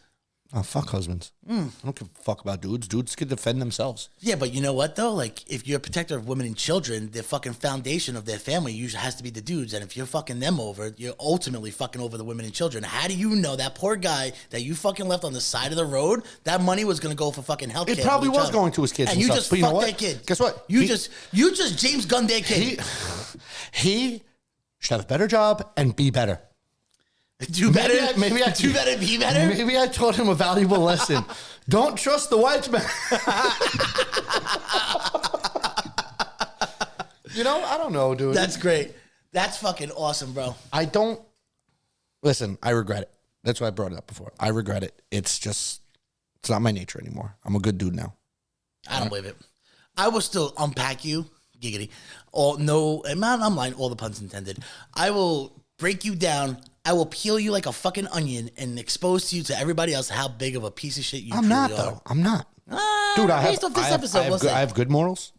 Oh, fuck husbands. I don't give a fuck about dudes. Dudes can defend themselves. Yeah, but you know what though? Like, if you're a protector of women and children, the fucking foundation of their family usually has to be the dudes. And if you're fucking them over, you're ultimately fucking over the women and children. How do you know that poor guy that you fucking left on the side of the road? That money was gonna go for fucking healthcare. It probably for each was other. going to his kids and and you stuff, just but you know fucked what? that kid. Guess what? You just James Gunn that kid. He should have a better job and be better. Do better. Maybe I do better. Be better. Maybe I taught him a valuable lesson. Don't trust the white man. I don't know, dude. That's great. That's fucking awesome, bro. I don't... Listen, I regret it. That's why I brought it up before. I regret it. It's not my nature anymore. I'm a good dude now. I don't believe it. I will still unpack you, giggity. Or no, I'm lying. All the puns intended. I will break you down I will peel you like a fucking onion and expose to you to everybody else how big of a piece of shit you I'm truly not, are. though. I'm not. Dude, based off this episode, we'll see. I have good morals.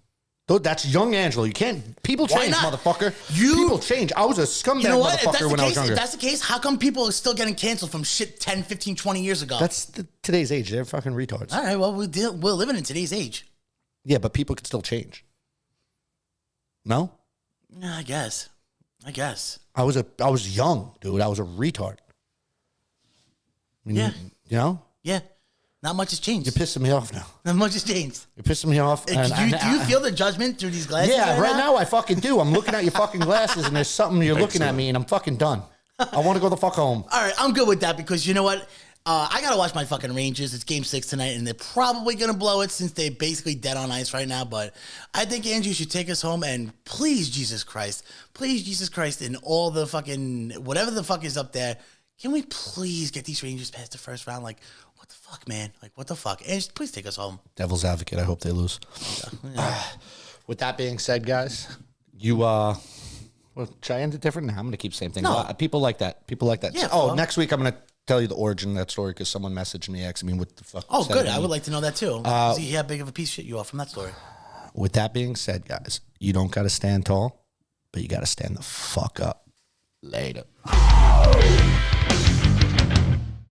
Dude, that's young Angelo. You can't. People Why change, not? motherfucker. People change. I was a scumbag You know what? If that's motherfucker the when I was case, younger. if that's the case, how come people are still getting canceled from shit 10, 15, 20 years ago? That's today's age. They're fucking retards. All right, well, we're living in today's age. Yeah, but people can still change. No? Yeah, I guess. I was young, dude. I was a retard. I mean, Yeah. You know? Yeah. Not much has changed. You're pissing me off now. Not much has changed. You're pissing me off. Do you feel the judgment through these glasses? Yeah, right now I fucking do. I'm looking at your fucking glasses and there's something you're looking at me and I'm fucking done. I want to go the fuck home. All right, I'm good with that because you know what? I got to watch my fucking Rangers. It's game 6 tonight, and they're probably going to blow it since they're basically dead on ice right now. But I think, Andrew, you should take us home and please, Jesus Christ, and all the fucking, whatever the fuck is up there, can we please get these Rangers past the first round? Like, what the fuck, man? Like, what the fuck? And just please take us home. Devil's advocate. I hope they lose. Yeah. With that being said, guys, you, well, should I end it different? No, I'm going to keep the same thing. No. People like that. Yeah, Oh, fuck. next week I'm going to tell you the origin of that story because someone messaged me asking me what the fuck. Oh, said good. it I mean. would like to know that too. See how big of a piece of shit you are from that story. With that being said, guys, you don't got to stand tall, but you got to stand the fuck up. Later.